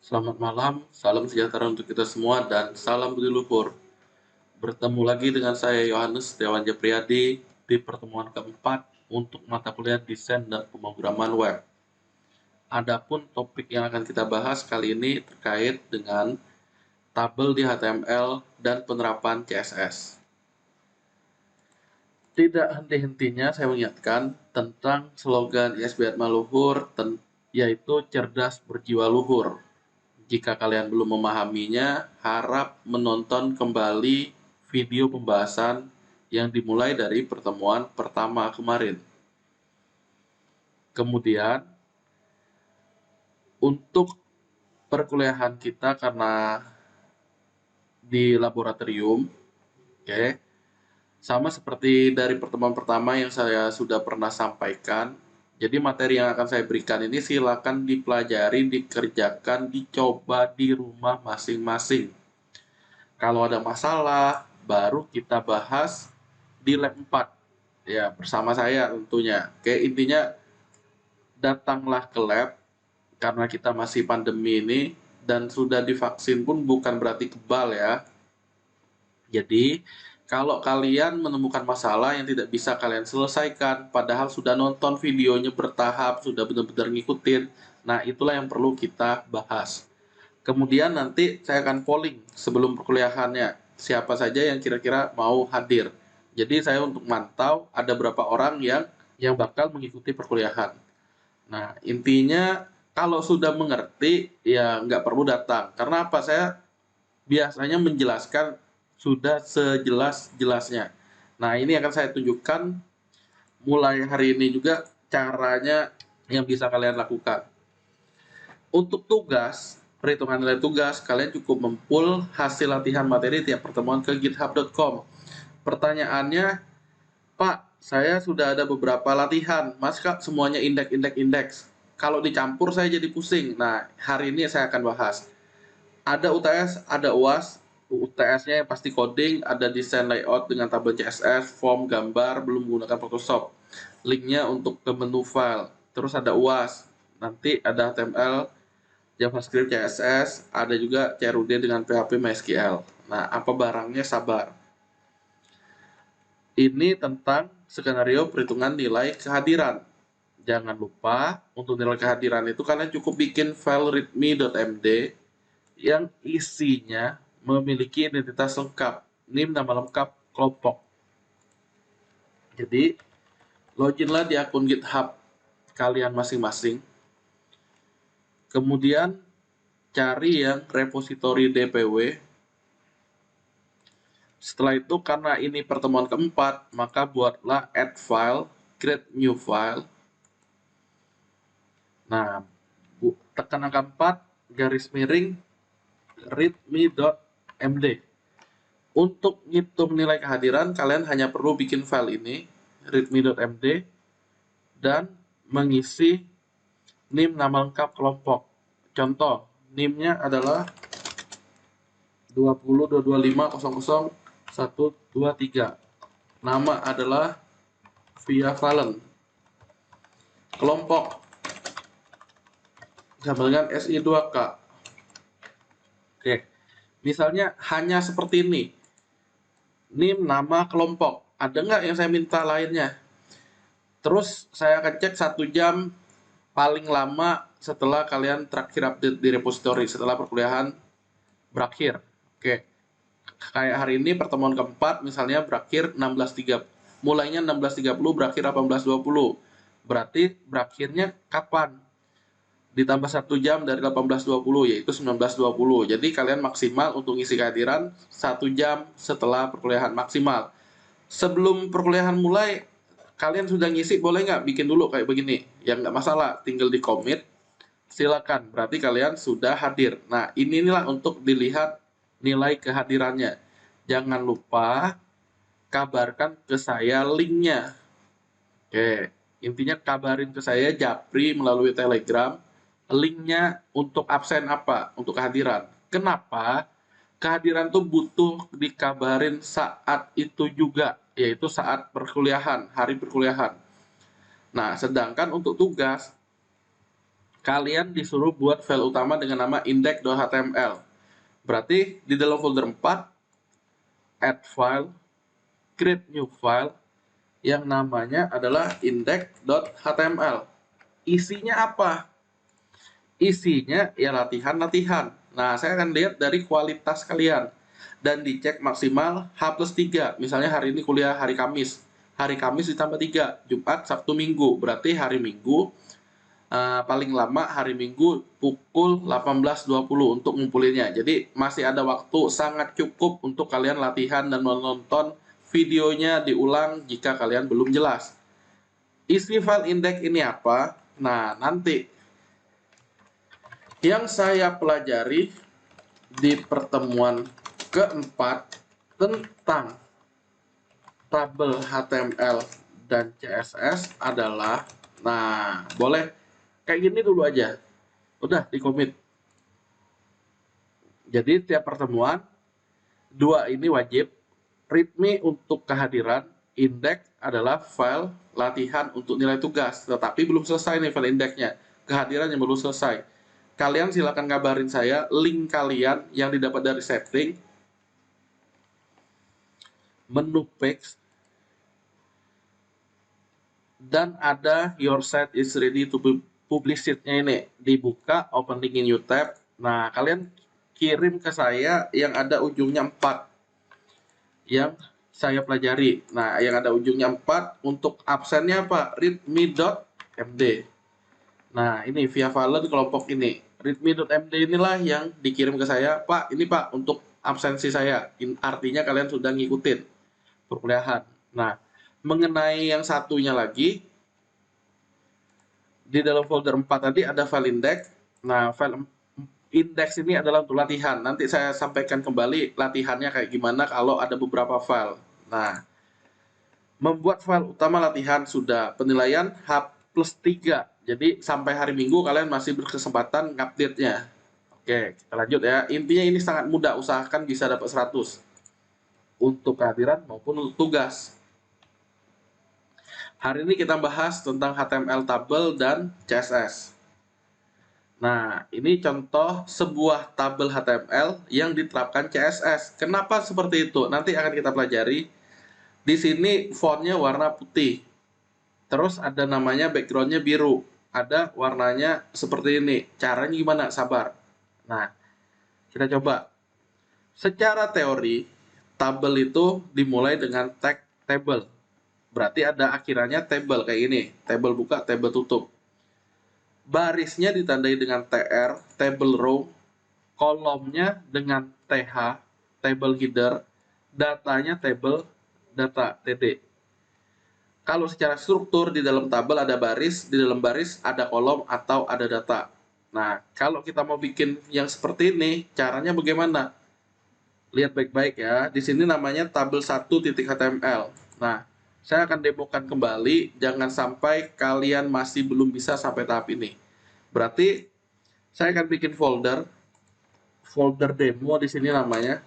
Selamat malam, salam sejahtera untuk kita semua dan salam budi luhur. Bertemu lagi dengan saya Yohanes Setiawan Japriyadi di pertemuan keempat untuk mata kuliah Desain dan Pemrograman Web. Adapun topik yang akan kita bahas kali ini terkait dengan tabel di HTML dan penerapan CSS. Tidak henti-hentinya saya mengingatkan tentang slogan ISB Atma Luhur, yaitu cerdas berjiwa luhur. Jika kalian belum memahaminya, harap menonton kembali video pembahasan yang dimulai dari pertemuan pertama kemarin. Kemudian, untuk perkuliahan kita karena di laboratorium, oke, sama seperti dari pertemuan pertama yang saya sudah pernah sampaikan. Jadi materi yang akan saya berikan ini silakan dipelajari, dikerjakan, dicoba di rumah masing-masing. Kalau ada masalah, baru kita bahas di lab 4. Ya, bersama saya tentunya. Oke, intinya datanglah ke lab karena kita masih pandemi ini dan sudah divaksin pun bukan berarti kebal ya. Jadi, kalau kalian menemukan masalah yang tidak bisa kalian selesaikan, padahal sudah nonton videonya bertahap, sudah benar-benar ngikutin, nah itulah yang perlu kita bahas. Kemudian nanti saya akan polling sebelum perkuliahannya, siapa saja yang kira-kira mau hadir. Jadi saya untuk mantau ada berapa orang yang bakal mengikuti perkuliahan. Nah, intinya kalau sudah mengerti ya nggak perlu datang. Karena apa? Saya biasanya menjelaskan sudah sejelas-jelasnya. Nah, ini akan saya tunjukkan mulai hari ini juga caranya yang bisa kalian lakukan. Untuk tugas, perhitungan nilai tugas, kalian cukup mempul hasil latihan materi tiap pertemuan ke github.com. Pertanyaannya, Pak, saya sudah ada beberapa latihan, Mas Kak semuanya indeks-indeks-indeks. Kalau dicampur saya jadi pusing. Nah, hari ini saya akan bahas. Ada UTS, ada UAS. UTS-nya yang pasti coding, ada desain layout dengan tabel CSS, form, gambar, belum menggunakan Photoshop. Linknya untuk ke menu file. Terus ada UAS, nanti ada HTML, JavaScript, CSS, ada juga CRUD dengan PHP MySQL. Nah, apa barangnya sabar. Ini tentang skenario perhitungan nilai kehadiran. Jangan lupa, untuk nilai kehadiran itu kalian cukup bikin file readme.md yang isinya memiliki identitas lengkap, NIM nama lengkap kelompok. Jadi, loginlah di akun GitHub kalian masing-masing. Kemudian, cari yang repositori DPW. Setelah itu, karena ini pertemuan keempat, maka buatlah add file, create new file. Nah, tekan angka 4, garis miring, readme.md. Untuk ngitung nilai kehadiran, kalian hanya perlu bikin file ini, readme.md, dan mengisi NIM nama lengkap kelompok. Contoh, NIM-nya adalah 20.225.00.123. Nama adalah Via Valen. Kelompok sama dengan SI2K. Oke, misalnya hanya seperti ini. NIM nama kelompok. Ada nggak yang saya minta lainnya? Terus saya akan cek 1 jam paling lama setelah kalian terakhir update di repository, setelah perkuliahan berakhir. Oke, kayak hari ini pertemuan keempat misalnya berakhir 16.30, mulainya 16.30, berakhir 18.20. Berarti berakhirnya kapan? Ditambah 1 jam dari 18.20, yaitu 19.20. Jadi kalian maksimal untuk ngisi kehadiran 1 jam setelah perkuliahan maksimal. Sebelum perkuliahan mulai, kalian sudah ngisi, boleh nggak bikin dulu kayak begini? Ya nggak masalah, tinggal di commit, silakan. Berarti kalian sudah hadir. Nah, inilah untuk dilihat nilai kehadirannya. Jangan lupa kabarkan ke saya linknya. Oke, intinya kabarin ke saya Japri melalui Telegram. Linknya untuk absen apa? Untuk kehadiran. Kenapa? Kehadiran tuh butuh dikabarin saat itu juga, yaitu saat perkuliahan, hari perkuliahan. Nah, sedangkan untuk tugas, kalian disuruh buat file utama dengan nama index.html. Berarti di dalam folder 4, add file, create new file, yang namanya adalah index.html. Isinya apa? Isinya ya latihan-latihan. Nah, saya akan lihat dari kualitas kalian dan dicek maksimal H+3. Misalnya hari ini kuliah hari Kamis. Hari Kamis ditambah 3, Jumat, Sabtu, Minggu. Berarti hari Minggu paling lama hari Minggu pukul 18.20 untuk ngumpulinnya. Jadi masih ada waktu sangat cukup untuk kalian latihan dan menonton videonya diulang jika kalian belum jelas. Isi file index ini apa? Nah, nanti yang saya pelajari di pertemuan keempat tentang tabel HTML dan CSS adalah, nah, boleh kayak gini dulu aja. Udah di commit. Jadi tiap pertemuan, dua ini wajib. README untuk kehadiran, index adalah file latihan untuk nilai tugas. Tetapi belum selesai nih file indexnya. Kehadiran yang belum selesai. Kalian silakan ngabarin saya link kalian yang didapat dari setting, menu page, dan ada your site is ready to be published-nya ini. Dibuka, open link in new tab. Nah, kalian kirim ke saya yang ada ujungnya 4. Yang saya pelajari. Nah, yang ada ujungnya 4 untuk absennya apa? readme.md. Nah, ini via file kelompok ini. readme.md inilah yang dikirim ke saya. Pak, ini Pak untuk absensi saya. Artinya kalian sudah ngikutin perkuliahan. Nah, mengenai yang satunya lagi, di dalam folder 4 tadi ada file index. Nah, file index ini adalah untuk latihan. Nanti saya sampaikan kembali latihannya kayak gimana kalau ada beberapa file. Nah, membuat file utama latihan sudah. Penilaian H+3. Jadi sampai hari Minggu kalian masih berkesempatan ngupdate-nya. Oke, kita lanjut ya. Intinya ini sangat mudah, usahakan bisa dapat 100 untuk kehadiran maupun untuk tugas. Hari ini kita bahas tentang HTML tabel dan CSS. Nah, ini contoh sebuah tabel HTML yang diterapkan CSS. Kenapa seperti itu? Nanti akan kita pelajari. Di sini fontnya warna putih. Terus ada namanya backgroundnya biru. Ada warnanya seperti ini. Caranya gimana? Sabar. Nah, kita coba. Secara teori, tabel itu dimulai dengan tag table. Berarti ada akhirannya table kayak ini. Table buka, table tutup. Barisnya ditandai dengan TR, table row. Kolomnya dengan TH, table header. Datanya table data, TD. Kalau secara struktur di dalam tabel ada baris, di dalam baris ada kolom atau ada data. Nah, kalau kita mau bikin yang seperti ini, caranya bagaimana? Lihat baik-baik ya. Di sini namanya tabel 1.html. Nah, saya akan demokan kembali, jangan sampai kalian masih belum bisa sampai tahap ini. Berarti saya akan bikin folder demo di sini namanya.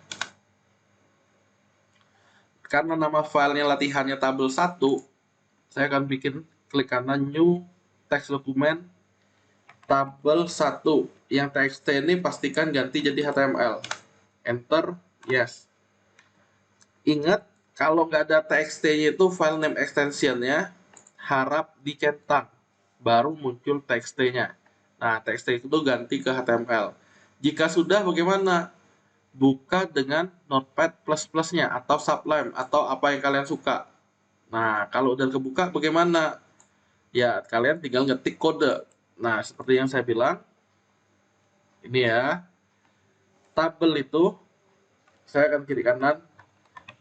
Karena nama filenya latihannya tabel 1, saya akan bikin klik kanan new text dokumen tabel 1. Yang txt ini pastikan ganti jadi HTML. Enter, yes. Ingat, kalau nggak ada txt-nya itu file name extension-nya harap dicentang. Baru muncul txt-nya. Nah, txt itu ganti ke HTML. Jika sudah, bagaimana? Buka dengan Notepad++-nya atau Sublime atau apa yang kalian suka. Nah, kalau udah kebuka bagaimana? Ya, kalian tinggal ngetik kode. Nah, seperti yang saya bilang, ini ya, tabel itu, saya akan kiri kanan,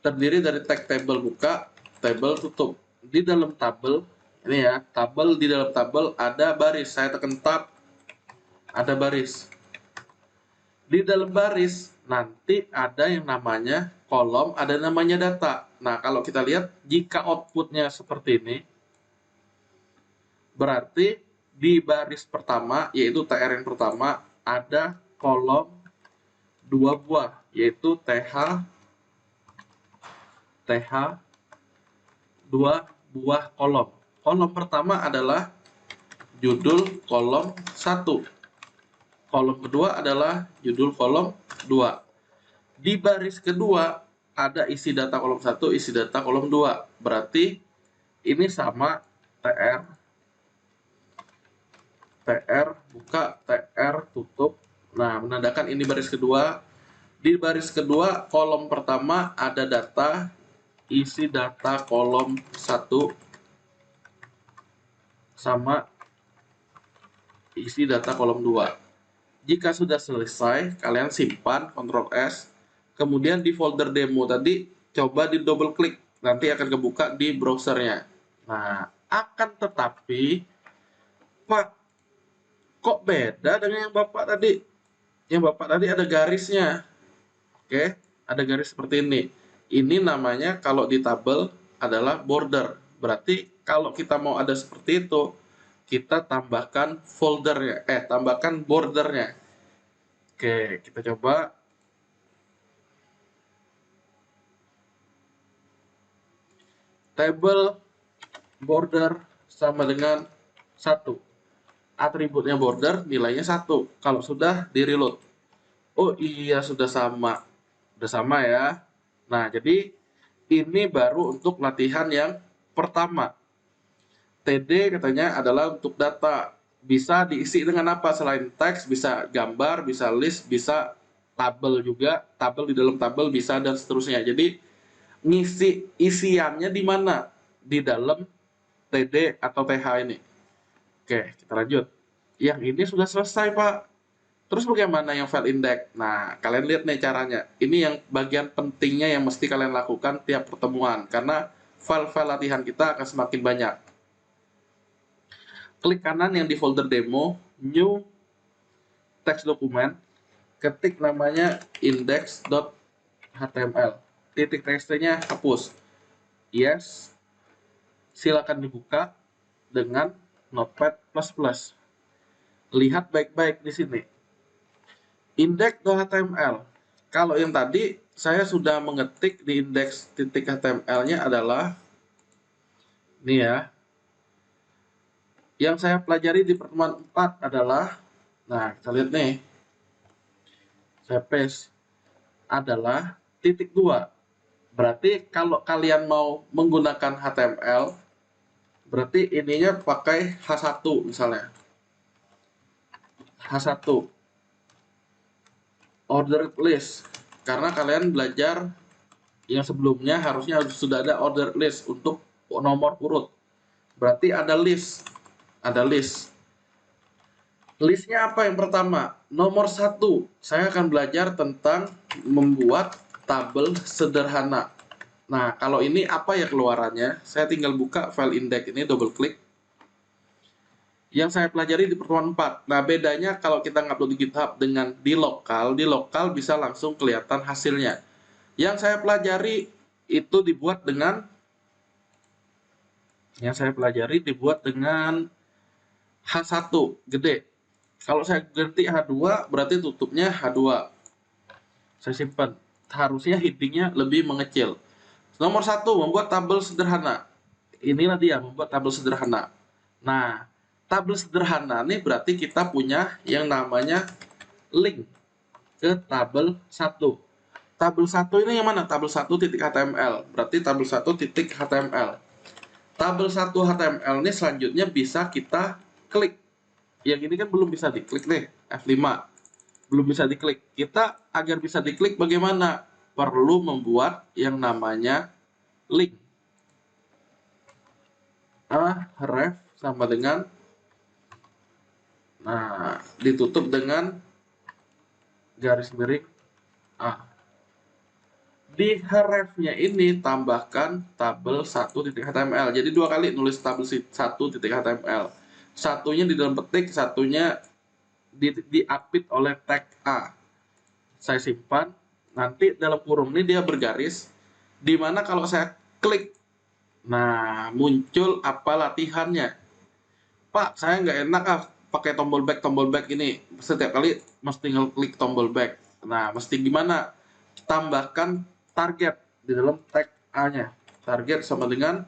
terdiri dari tag table buka, table tutup. Di dalam tabel, ini ya, tabel di dalam tabel ada baris. Saya tekan tab, ada baris. Di dalam baris nanti ada yang namanya kolom, ada namanya data. Nah, kalau kita lihat jika outputnya seperti ini, berarti di baris pertama, yaitu TR yang pertama, ada kolom 2 buah, yaitu TH 2 buah kolom. Kolom pertama adalah judul kolom 1. Kolom kedua adalah judul kolom 2. Di baris kedua ada isi data kolom 1, isi data kolom 2. Berarti ini sama TR, TR buka, TR tutup. Nah, menandakan ini baris kedua. Di baris kedua kolom pertama ada data, isi data kolom 1 sama isi data kolom 2. Jika sudah selesai, kalian simpan, Ctrl S. Kemudian di folder demo tadi, coba di double klik. Nanti akan kebuka di browsernya. Nah, akan tetapi, Pak, kok beda dengan yang Bapak tadi? Yang Bapak tadi ada garisnya. Oke, ada garis seperti ini. Ini namanya kalau di tabel adalah border. Berarti kalau kita mau ada seperti itu, kita tambahkan foldernya, tambahkan bordernya. Oke, kita coba. Table border sama dengan 1. Atributnya border nilainya 1. Kalau sudah di reload. Oh iya, sudah sama. Sudah sama ya. Nah, jadi ini baru untuk latihan yang pertama. TD katanya adalah untuk data. Bisa diisi dengan apa? Selain teks, bisa gambar, bisa list, bisa tabel juga. Tabel di dalam tabel bisa, dan seterusnya. Jadi, ngisi isiannya di mana? Di dalam TD atau TH ini. Oke, kita lanjut. Yang ini sudah selesai, Pak. Terus bagaimana yang file index? Nah, kalian lihat nih caranya. Ini yang bagian pentingnya yang mesti kalian lakukan tiap pertemuan. Karena file-file latihan kita akan semakin banyak. Klik kanan yang di folder demo, new text document, ketik namanya index.html. Titik txt-nya hapus. Yes. Silakan dibuka dengan Notepad++. Lihat baik-baik di sini. Index.html. Kalau yang tadi saya sudah mengetik di index.html-nya adalah ini ya. Yang saya pelajari di pertemuan 4 adalah, nah kita lihat nih, saya paste, adalah titik 2. Berarti kalau kalian mau menggunakan HTML, berarti ininya pakai H1 misalnya. H1 ordered list, karena kalian belajar yang sebelumnya harusnya sudah ada ordered list untuk nomor urut. Berarti ada list. Ada list. Listnya apa yang pertama? Nomor 1, saya akan belajar tentang membuat tabel sederhana. Nah, kalau ini apa ya keluarannya? Saya tinggal buka file index ini, double klik. Yang saya pelajari di pertemuan 4. Nah, bedanya kalau kita ngupload di GitHub dengan di lokal bisa langsung kelihatan hasilnya. Yang saya pelajari itu dibuat dengan H1 gede. Kalau saya ganti H2 berarti tutupnya H2. Saya simpan. Harusnya headingnya lebih mengecil. Nomor 1, membuat tabel sederhana. Inilah dia, membuat tabel sederhana. Nah, tabel sederhana ini berarti kita punya yang namanya link ke tabel 1. Tabel 1 ini yang mana? Tabel 1.html. Berarti tabel 1.html. Tabel 1 HTML ini selanjutnya bisa kita klik. Yang ini kan belum bisa diklik nih, F5. Belum bisa diklik. Kita agar bisa diklik bagaimana? Perlu membuat yang namanya link. Ref sama dengan, nah, ditutup dengan garis miring A. Di href-nya ini tambahkan tabel 1.html. Jadi dua kali nulis tabel 1.html. Satunya di dalam petik, satunya diapit oleh tag A. Saya simpan. Nanti dalam kurung ini dia bergaris. Dimana kalau saya klik, nah muncul apa latihannya. Pak, saya nggak enak pakai tombol back ini. Setiap kali mesti ngeklik tombol back. Nah, mesti gimana? Tambahkan target di dalam tag A-nya. Target sama dengan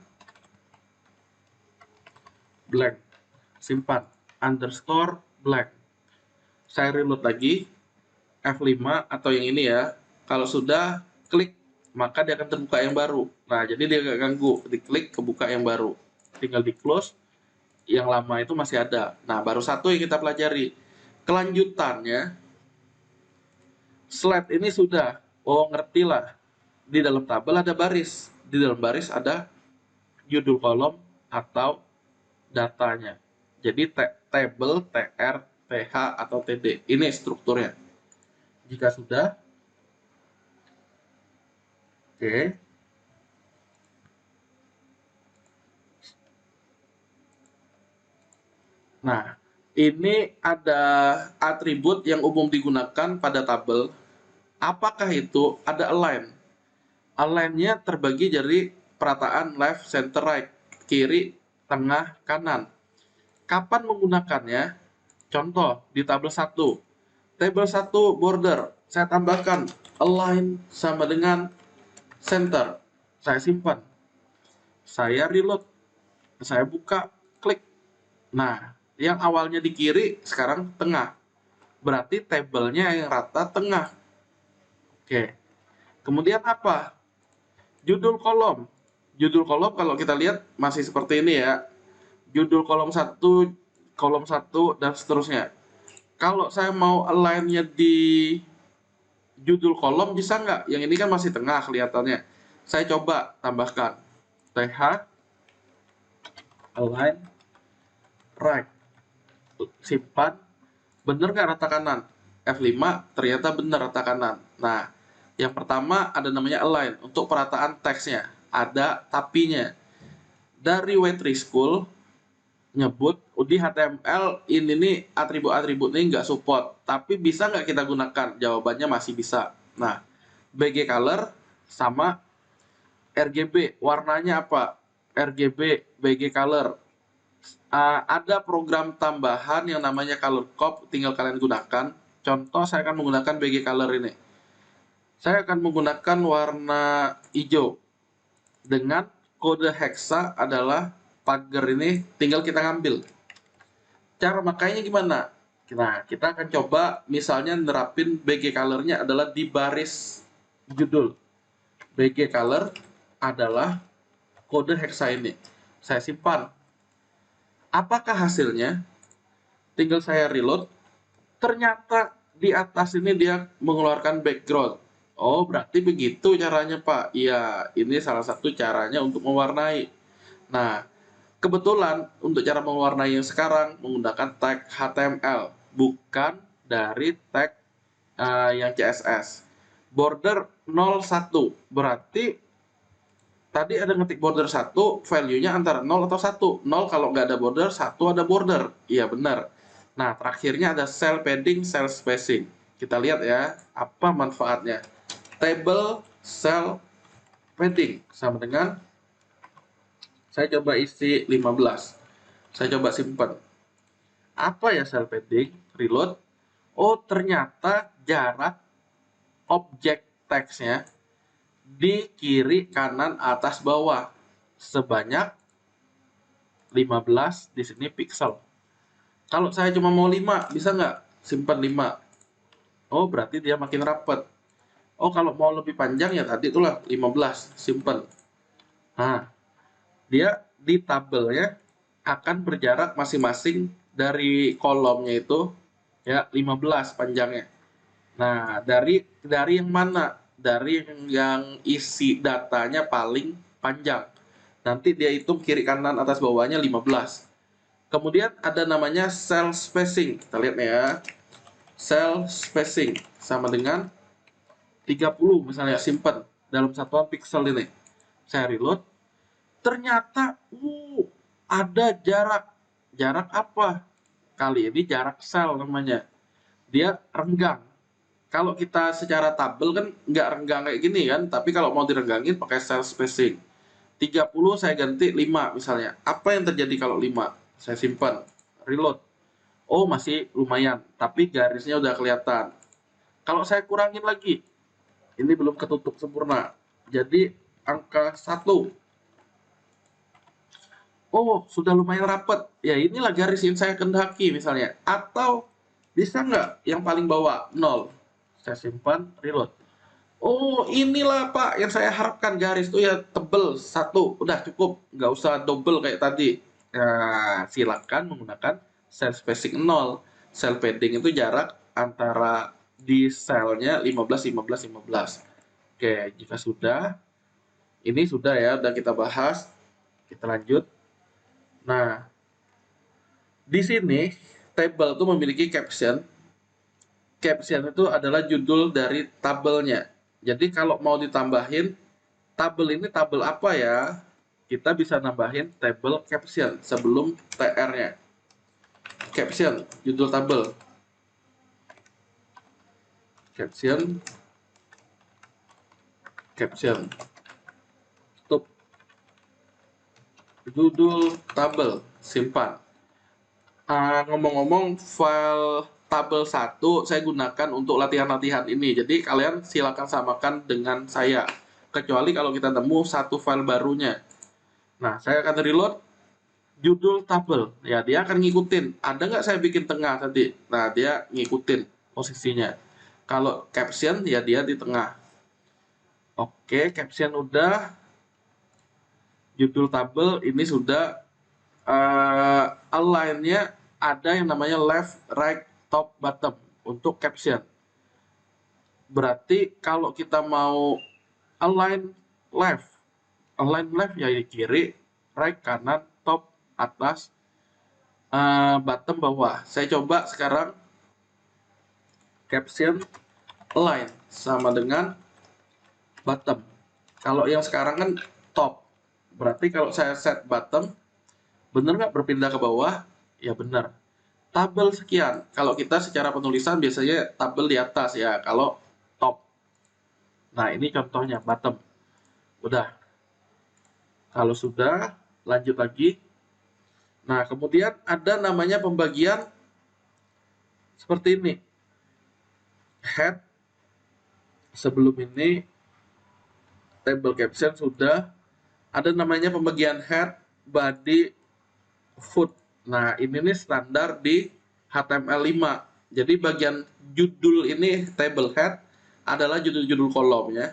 blank. Simpan. underscore blank. Saya reload lagi, F5 atau yang ini ya. Kalau sudah, klik, maka dia akan terbuka yang baru. Nah, jadi dia nggak ganggu. Diklik, kebuka yang baru. Tinggal di close, yang lama itu masih ada. Nah, baru satu yang kita pelajari. Kelanjutannya, slide ini sudah. Oh, ngerti lah. Di dalam tabel ada baris. Di dalam baris ada judul kolom atau datanya. Jadi table, tr, th, atau td. Ini strukturnya. Jika sudah, oke. Nah, ini ada atribut yang umum digunakan pada tabel. Apakah itu? Ada align. Align-nya terbagi jadi perataan left, center, right, kiri, tengah, kanan. Kapan menggunakannya? Contoh, di tabel 1. Tabel 1 border, saya tambahkan align sama dengan center. Saya simpan. Saya reload. Saya buka, klik. Nah, yang awalnya di kiri, sekarang tengah. Berarti tabelnya yang rata tengah. Oke. Kemudian apa? Judul kolom. Judul kolom kalau kita lihat masih seperti ini ya. Judul kolom 1 dan seterusnya. Kalau saya mau align-nya di judul kolom bisa nggak? Yang ini kan masih tengah kelihatannya. Saya coba tambahkan th align right. Simpan. Bener nggak rata kanan? F5 ternyata bener rata kanan. Nah, yang pertama ada namanya align. Untuk perataan teksnya. Ada tapinya. Dari W3 School nyebut di HTML ini nih atribut-atribut ini nggak support. Tapi bisa nggak kita gunakan? Jawabannya masih bisa. Nah, BG color sama RGB. Warnanya apa? RGB, BG color. Ada program tambahan yang namanya color cop, tinggal kalian gunakan. Contoh, saya akan menggunakan BG color ini. Saya akan menggunakan warna hijau dengan kode hexa adalah pagar ini, tinggal kita ngambil. Cara makainya gimana? Nah, kita akan coba misalnya nerapin BG color-nya adalah di baris judul. BG color adalah kode hexa ini. Saya simpan. Apakah hasilnya? Tinggal saya reload. Ternyata di atas ini dia mengeluarkan background. Oh, berarti begitu caranya, Pak. Iya, ini salah satu caranya untuk mewarnai. Nah, kebetulan untuk cara mewarnai yang sekarang menggunakan tag HTML, bukan dari tag yang CSS. Border 01, berarti tadi ada ngetik border 1, value-nya antara 0 atau 1. 0 kalau nggak ada border, 1 ada border. Iya, benar. Nah, terakhirnya ada cell padding, cell spacing. Kita lihat ya, apa manfaatnya. Table cell padding sama dengan saya coba isi 15. Saya coba simpan. Apa ya cell padding? Reload. Oh, ternyata jarak objek teksnya di kiri, kanan, atas, bawah sebanyak 15 di sini pixel. Kalau saya cuma mau 5, bisa nggak? Simpan 5. Oh, berarti dia makin rapat. Oh, kalau mau lebih panjang ya tadi itulah 15, simpan. Nah, dia di tabelnya akan berjarak masing-masing dari kolomnya itu ya 15 panjangnya. Nah, dari yang mana? Dari yang isi datanya paling panjang. Nanti dia hitung kiri kanan atas bawahnya 15. Kemudian ada namanya cell spacing. Kita lihat ya. Cell spacing sama dengan 30 misalnya, simpan dalam satuan pixel ini. Saya reload. Ternyata ada jarak. Jarak apa? Kali ini jarak sel namanya. Dia renggang. Kalau kita secara tabel kan nggak renggang kayak gini kan, tapi kalau mau direnggangin pakai cell spacing. 30 saya ganti 5 misalnya. Apa yang terjadi kalau 5? Saya simpan, reload. Oh, masih lumayan, tapi garisnya udah kelihatan. Kalau saya kurangin lagi, ini belum ketutup sempurna. Jadi angka 1. Oh, sudah lumayan rapet. Ya, inilah garis yang saya kendaki misalnya. Atau bisa nggak yang paling bawah? 0. Saya simpan, reload. Oh, inilah Pak yang saya harapkan, garis tuh ya tebel satu, udah cukup, nggak usah double kayak tadi. Nah, silakan menggunakan cell spacing 0. Cell padding itu jarak antara di selnya 15, 15, 15. Oke, jika sudah, ini sudah ya, udah kita bahas. Kita lanjut. Nah, di sini table itu memiliki caption. Caption itu adalah judul dari tabelnya. Jadi kalau mau ditambahin tabel ini tabel apa ya? Kita bisa nambahin table caption sebelum tr-nya. Caption, judul tabel. Caption, caption. Tutup. Judul tabel, simpan. Ngomong-ngomong, file tabel 1 saya gunakan untuk latihan-latihan ini. Jadi kalian silakan samakan dengan saya. Kecuali kalau kita nemu satu file barunya. Nah, saya akan reload judul tabel. Ya, dia akan ngikutin. Ada nggak saya bikin tengah tadi? Nah, dia ngikutin posisinya. Kalau caption, ya dia di tengah. Oke, caption udah. Judul tabel ini sudah. Align-nya ada yang namanya left, right, top, bottom untuk caption. Berarti kalau kita mau align left ya di kiri, right kanan, top atas, bottom bawah. Saya coba sekarang caption align sama dengan bottom. Kalau yang sekarang kan top. Berarti kalau saya set bottom, benar nggak berpindah ke bawah? Ya benar. Tabel sekian. Kalau kita secara penulisan biasanya tabel di atas ya. Kalau top. Nah, ini contohnya bottom. Udah. Kalau sudah, lanjut lagi. Nah, kemudian ada namanya pembagian seperti ini. Head. Sebelum ini table caption sudah. Ada namanya pembagian head, body, foot. Nah, ini nih standar di HTML5. Jadi bagian judul ini table head adalah judul-judul kolomnya.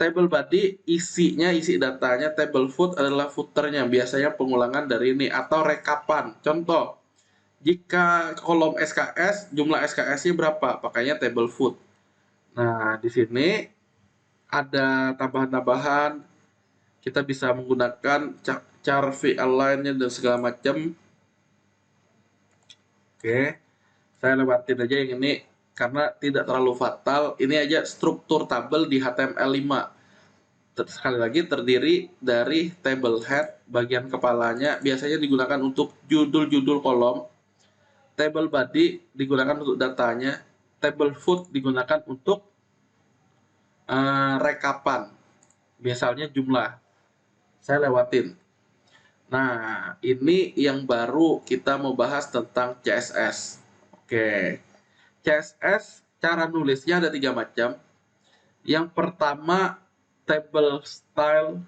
Table body isinya, isi datanya. Table foot adalah footernya, biasanya pengulangan dari ini atau rekapan. Contoh, jika kolom SKS, jumlah SKS-nya berapa? Pakainya table foot. Nah, di sini ada tambahan-tambahan. Kita bisa menggunakan char v-align-nya dan segala macam. Oke, saya lewatin aja yang ini karena tidak terlalu fatal. Ini aja struktur tabel di HTML5. Sekali lagi terdiri dari table head, bagian kepalanya biasanya digunakan untuk judul-judul kolom. Table body digunakan untuk datanya. Table foot digunakan untuk rekapan. Misalnya jumlah. Saya lewatin. Nah, ini yang baru kita mau bahas tentang CSS. Oke. CSS cara nulisnya ada 3 macam. Yang pertama table style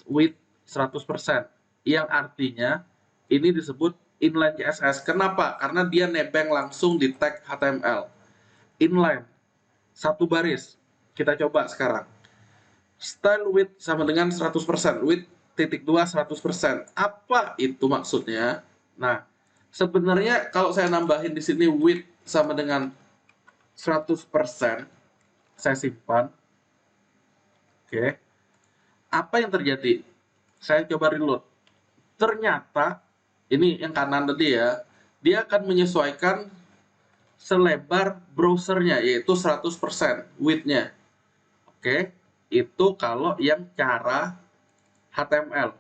with 100%. Yang artinya ini disebut inline CSS. Kenapa? Karena dia nebeng langsung di tag HTML. Inline, satu baris. Kita coba sekarang. Style width sama dengan 100%. Width titik 2 100%. Apa itu maksudnya? Nah, sebenarnya kalau saya nambahin di sini width sama dengan 100%, saya simpan. Oke. Apa yang terjadi? Saya coba reload. Ternyata ini yang kanan tadi ya, dia akan menyesuaikan selebar browsernya, yaitu 100% width-nya. Oke, itu kalau yang cara HTML.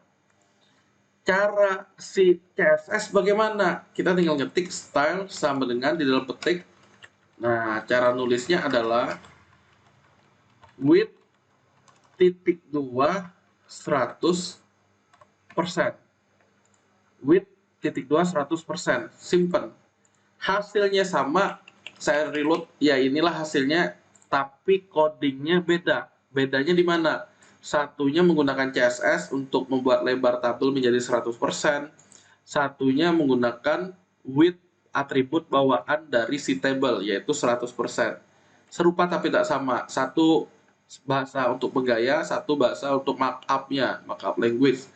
Cara si CSS bagaimana? Kita tinggal ngetik style sama dengan di dalam petik. Nah, cara nulisnya adalah width titik 2 100%. Width titik 2 100%. Simpen. Hasilnya sama, saya reload, ya inilah hasilnya, tapi codingnya beda. Bedanya di mana? Satunya menggunakan CSS untuk membuat lebar tabel menjadi 100%. Satunya menggunakan width atribut bawaan dari si table, yaitu 100%. Serupa tapi tidak sama. Satu bahasa untuk bergaya, satu bahasa untuk markup-nya, markup language.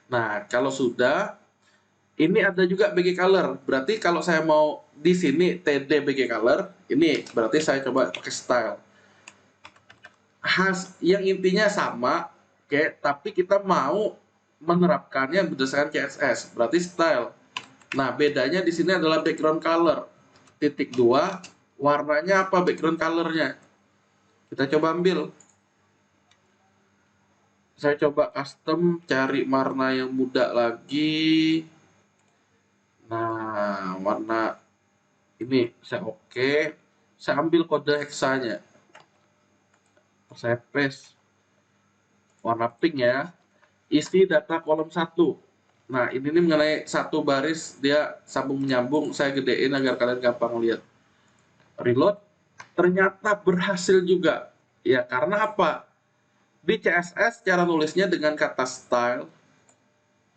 Nah, kalau sudah, ini ada juga BG color. Berarti kalau saya mau di sini TD BG color, ini berarti saya coba pakai style. Yang intinya sama, oke, tapi kita mau menerapkannya berdasarkan CSS, berarti style. Nah, bedanya di sini adalah background color. Titik 2, warnanya apa background colornya? Kita coba ambil. Saya coba custom, cari warna yang muda lagi. Nah, warna ini saya oke. Saya ambil kode heksanya. Saya paste. Warna pink ya. Isi data kolom 1. Nah, ini nih mengenai satu baris, dia sambung menyambung. Saya gedein agar kalian gampang lihat. Reload. Ternyata berhasil juga. Ya, karena apa? Di CSS cara nulisnya dengan kata style,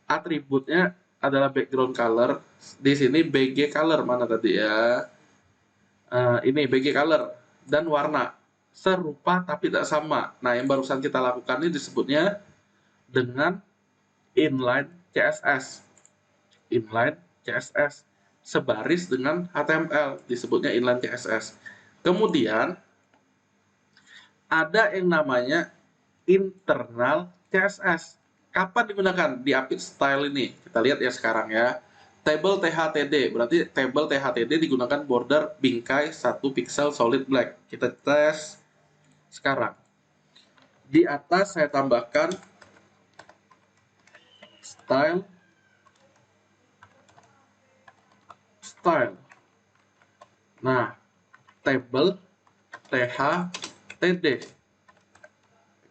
atributnya adalah background color. Di sini BG color mana tadi ya? Ini BG color dan warna serupa tapi tidak sama. Nah, yang barusan kita lakukan ini disebutnya dengan inline CSS. Inline CSS sebaris dengan HTML disebutnya inline CSS. Kemudian ada yang namanya internal CSS. Kapan digunakan? Di update style ini. Kita lihat ya sekarang ya. Table THTD, berarti table THTD digunakan border bingkai 1 pixel solid black. Kita tes sekarang. Di atas saya tambahkan style. Nah, table THTD.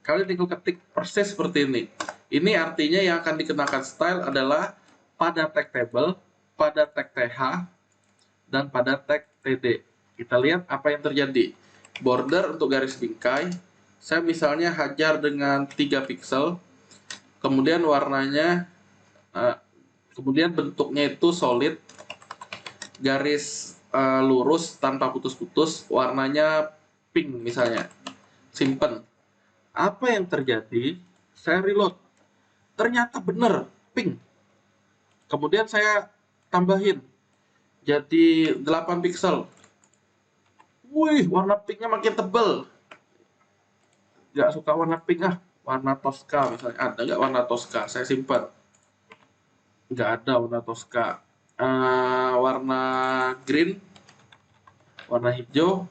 Kalian tinggal ketik persis seperti ini. Ini artinya yang akan dikenakan style adalah pada tag table, pada tag TH, dan pada tag TD. Kita lihat apa yang terjadi. Border untuk garis bingkai, saya misalnya hajar dengan 3 pixel, kemudian warnanya, kemudian bentuknya itu solid, garis lurus tanpa putus-putus, warnanya pink misalnya. Simpen. Apa yang terjadi? Saya reload. Ternyata benar, pink. Kemudian saya tambahin jadi 8 pixel. Wih, warna pinknya makin tebal. Nggak suka warna pink ah, warna Tosca misalnya. Ada nggak warna Tosca? Saya simpan. Nggak ada warna Tosca. Warna green, warna hijau.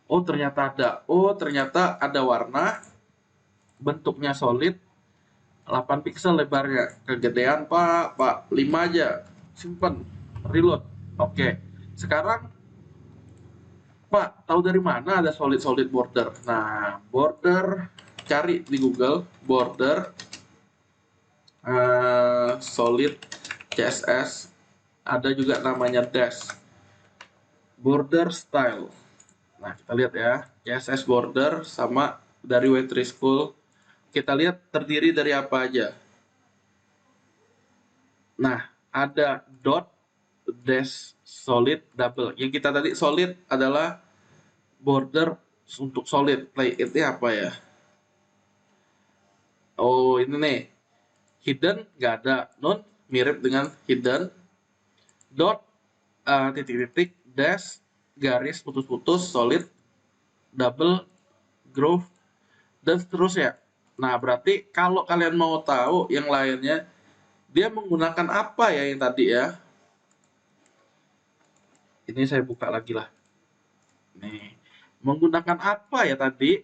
Oh, ternyata ada. Oh, ternyata ada warna bentuknya solid, 8 pixel lebarnya. Kegedean Pak 5 aja. Simpen, reload. Oke. Sekarang Pak, tahu dari mana ada solid border? Nah, border, cari di Google border solid CSS, ada juga namanya dash border style. Nah, kita lihat ya, CSS border sama dari W3 School. Kita lihat terdiri dari apa aja. Nah, ada dot, dash, solid, double. Yang kita tadi solid adalah border untuk solid. Play it-nya apa ya? Oh, ini nih. Hidden nggak ada. Non mirip dengan hidden. Dot, titik-titik, dash, garis putus-putus, solid, double, groove, dan seterusnya. Nah, berarti kalau kalian mau tahu yang lainnya, dia menggunakan apa ya yang tadi ya? Ini saya buka lagi lah. Nih, menggunakan apa ya tadi?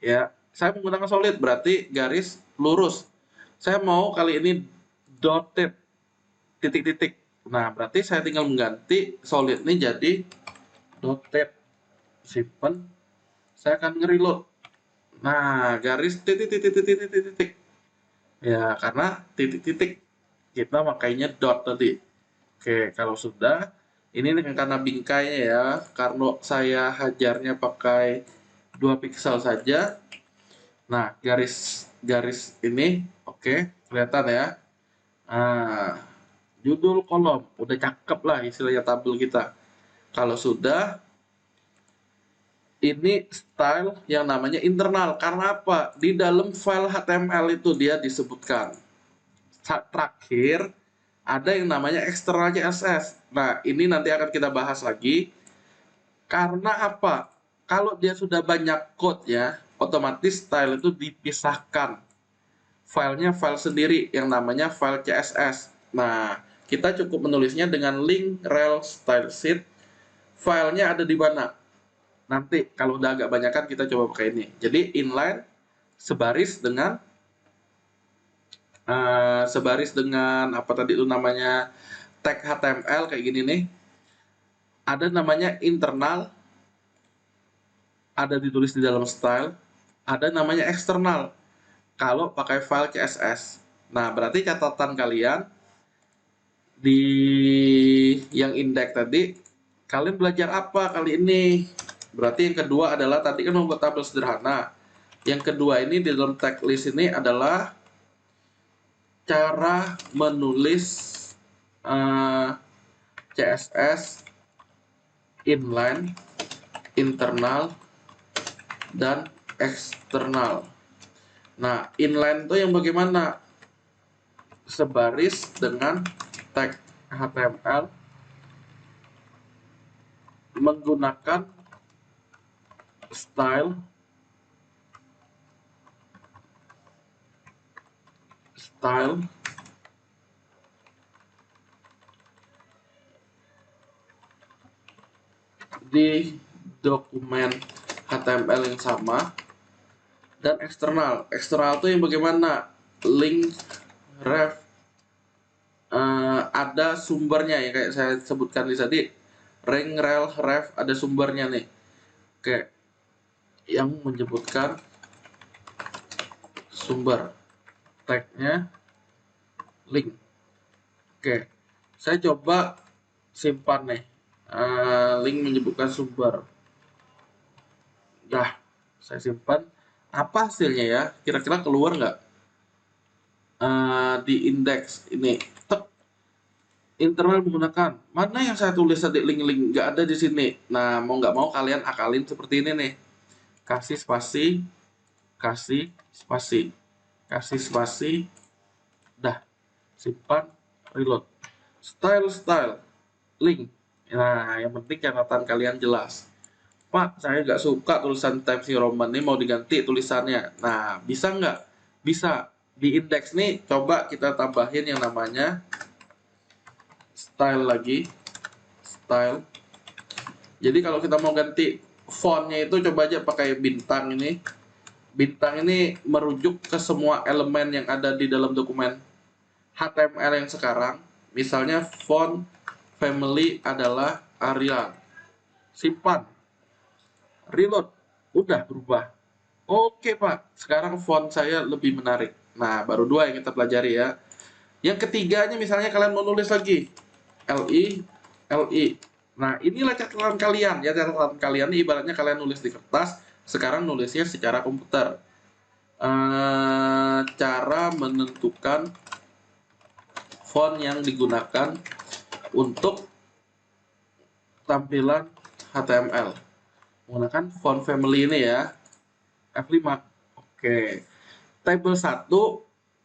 Ya, saya menggunakan solid, berarti garis lurus. Saya mau kali ini dotted, titik-titik. Nah, berarti saya tinggal mengganti solid ini jadi dotted. Simpen. Saya akan nge-reload. Nah, garis titik-titik-titik-titik. Ya, karena titik-titik kita makainya dot tadi. Oke, kalau sudah, ini karena bingkainya ya, karena saya hajarnya pakai 2 pixel saja. Nah, garis ini oke, kelihatan ya. Nah, judul kolom udah cakep lah istilahnya tabel kita. Kalau sudah, ini style yang namanya internal. Karena apa? Di dalam file HTML itu dia disebutkan. Terakhir, ada yang namanya external CSS. Nah, ini nanti akan kita bahas lagi. Karena apa? Kalau dia sudah banyak code ya, otomatis style itu dipisahkan. Filenya file sendiri yang namanya file CSS. Nah, kita cukup menulisnya dengan link rel style sheet. Filenya ada di mana? Nanti kalau udah agak banyakan kita coba pakai ini. Jadi inline sebaris dengan apa tadi itu namanya tag HTML kayak gini nih. Ada namanya internal, ada ditulis di dalam style, ada namanya eksternal kalau pakai file CSS. Nah, berarti catatan kalian di yang indeks tadi, kalian belajar apa kali ini? Berarti yang kedua adalah tadi kan membuat tabel sederhana. Yang kedua ini di dalam tag list ini adalah cara menulis CSS inline, internal, dan eksternal. Nah, inline itu yang bagaimana? Sebaris dengan tag HTML menggunakan style di dokumen HTML yang sama, dan eksternal. Eksternal itu yang bagaimana? Link ref, ada sumbernya ya kayak saya sebutkan di tadi. Ring rel ref ada sumbernya nih. Oke, yang menyebutkan sumber tagnya link. Oke, saya coba simpan nih. Link menyebutkan sumber. Dah, saya simpan. Apa hasilnya ya? Kira-kira keluar nggak? Di indeks ini. Tek, internal menggunakan. Mana yang saya tulis tadi link-link? Nggak ada di sini. Nah, mau nggak mau kalian akalin seperti ini nih. Kasih spasi, kasih spasi, kasih spasi. Dah, simpan, reload. Style, link. Nah, yang penting catatan kalian jelas. Pak, saya nggak suka tulisan Times New Roman ini, mau diganti tulisannya. Nah, bisa nggak? Bisa. Di indeks nih, coba kita tambahin yang namanya style lagi. Style. Jadi kalau kita mau ganti fontnya itu, coba aja pakai bintang ini. Bintang ini merujuk ke semua elemen yang ada di dalam dokumen HTML yang sekarang. Misalnya font family adalah Arial. Simpan. Reload. Udah berubah. Oke Pak, sekarang font saya lebih menarik. Nah, baru dua yang kita pelajari ya. Yang ketiganya misalnya kalian mau nulis lagi. LI, LI. Nah, inilah catatan kalian. Ya, catatan kalian ini ibaratnya kalian nulis di kertas, sekarang nulisnya secara komputer. Cara menentukan font yang digunakan untuk tampilan HTML. Menggunakan font family ini ya. F5. Oke. Table 1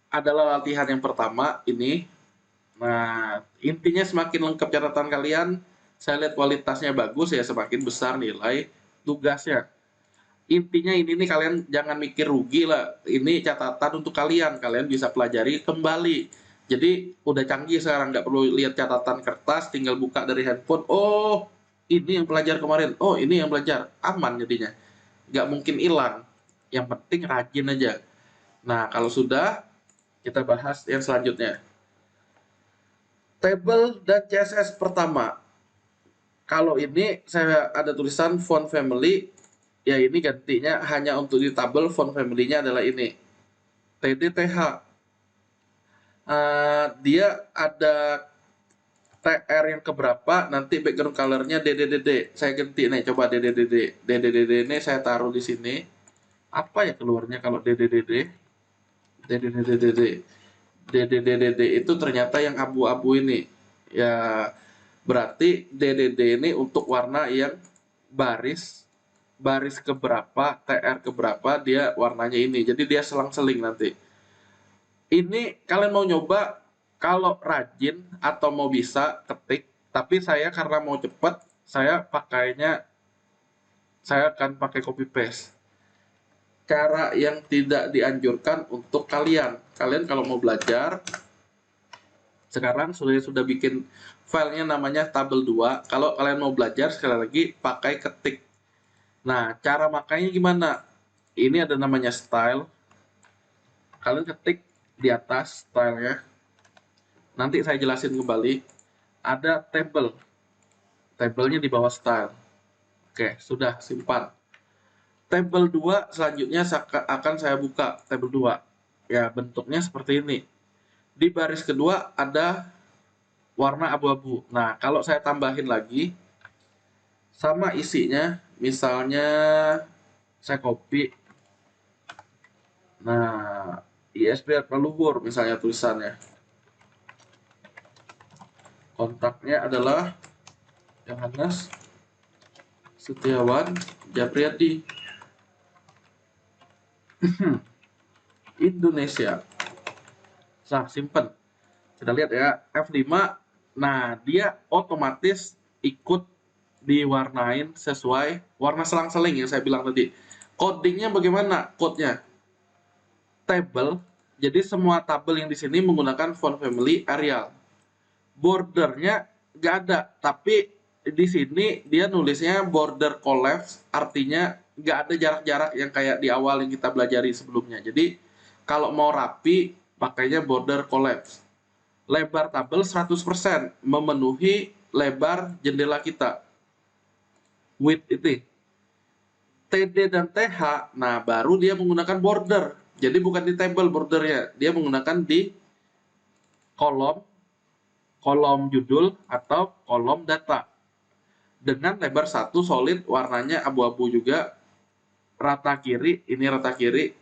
adalah latihan yang pertama ini. Nah, intinya semakin lengkap catatan kalian, saya lihat kualitasnya bagus ya, semakin besar nilai tugasnya. Intinya ini nih, kalian jangan mikir rugi lah. Ini catatan untuk kalian, kalian bisa pelajari kembali. Jadi udah canggih sekarang, nggak perlu lihat catatan kertas, tinggal buka dari handphone. Oh, ini yang belajar kemarin. Oh, ini yang belajar. Aman jadinya. Nggak mungkin hilang. Yang penting rajin aja. Nah, kalau sudah, kita bahas yang selanjutnya. Table dan CSS pertama. Kalau ini saya ada tulisan font family, ya ini gantinya hanya untuk di tabel font family-nya adalah ini. TDTH. Dia ada TR yang keberapa, nanti background color-nya DDDD. Saya ganti nih, coba DDDD. DDDD ini saya taruh di sini. Apa ya keluarnya kalau DDDD? DDDDD. DDDD itu ternyata yang abu-abu ini. Ya, berarti DDD ini untuk warna yang baris baris keberapa, TR keberapa dia warnanya ini. Jadi dia selang-seling nanti. Ini kalian mau nyoba, kalau rajin atau mau bisa ketik, tapi saya karena mau cepet, saya akan pakai copy paste. Cara yang tidak dianjurkan untuk kalian. Kalian kalau mau belajar, sekarang sudah bikin filenya namanya tabel 2. Kalau kalian mau belajar, sekali lagi pakai ketik. Nah, cara makanya gimana? Ini ada namanya style. Kalian ketik di atas stylenya. Nanti saya jelasin kembali. Ada table. Tabelnya di bawah style. Oke, sudah simpan. Tabel 2 selanjutnya akan saya buka. Tabel 2. Ya, bentuknya seperti ini. Di baris kedua ada warna abu-abu. Nah, kalau saya tambahin lagi, sama isinya, misalnya saya copy. Nah, ISB leluhur misalnya tulisannya. Kontaknya adalah Yohanes Setiawan Japriyadi, Indonesia. Nah, simpen. Kita lihat ya, F5. Nah, dia otomatis ikut diwarnain sesuai warna selang-seling yang saya bilang tadi. Codingnya bagaimana? Code-nya table. Jadi semua tabel yang di sini menggunakan font family Arial. Bordernya nggak ada, tapi di sini dia nulisnya border collapse, artinya nggak ada jarak-jarak yang kayak di awal yang kita pelajari sebelumnya. Jadi kalau mau rapi, pakainya border collapse. Lebar tabel 100%, memenuhi lebar jendela kita. Width itu. TD dan TH, nah baru dia menggunakan border. Jadi bukan di table bordernya, dia menggunakan di kolom kolom judul atau kolom data. Dengan lebar 1 solid, warnanya abu-abu juga, rata kiri, ini rata kiri.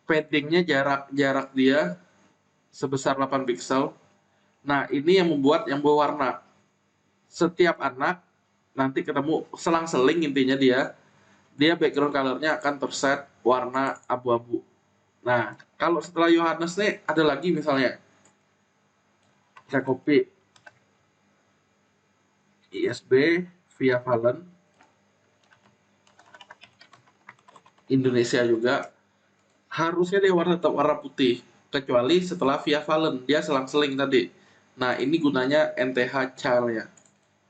Paddingnya jarak dia sebesar 8 pixel. Nah, ini yang membuat yang berwarna. Setiap anak nanti ketemu selang-seling, intinya dia background colornya akan terset warna abu-abu. Nah, kalau setelah Yohanes nih ada lagi misalnya, saya copy ISB via Valen Indonesia juga, harusnya dia tetap warna putih, kecuali setelah via Valen dia selang-seling tadi. Nah, ini gunanya NTH child ya.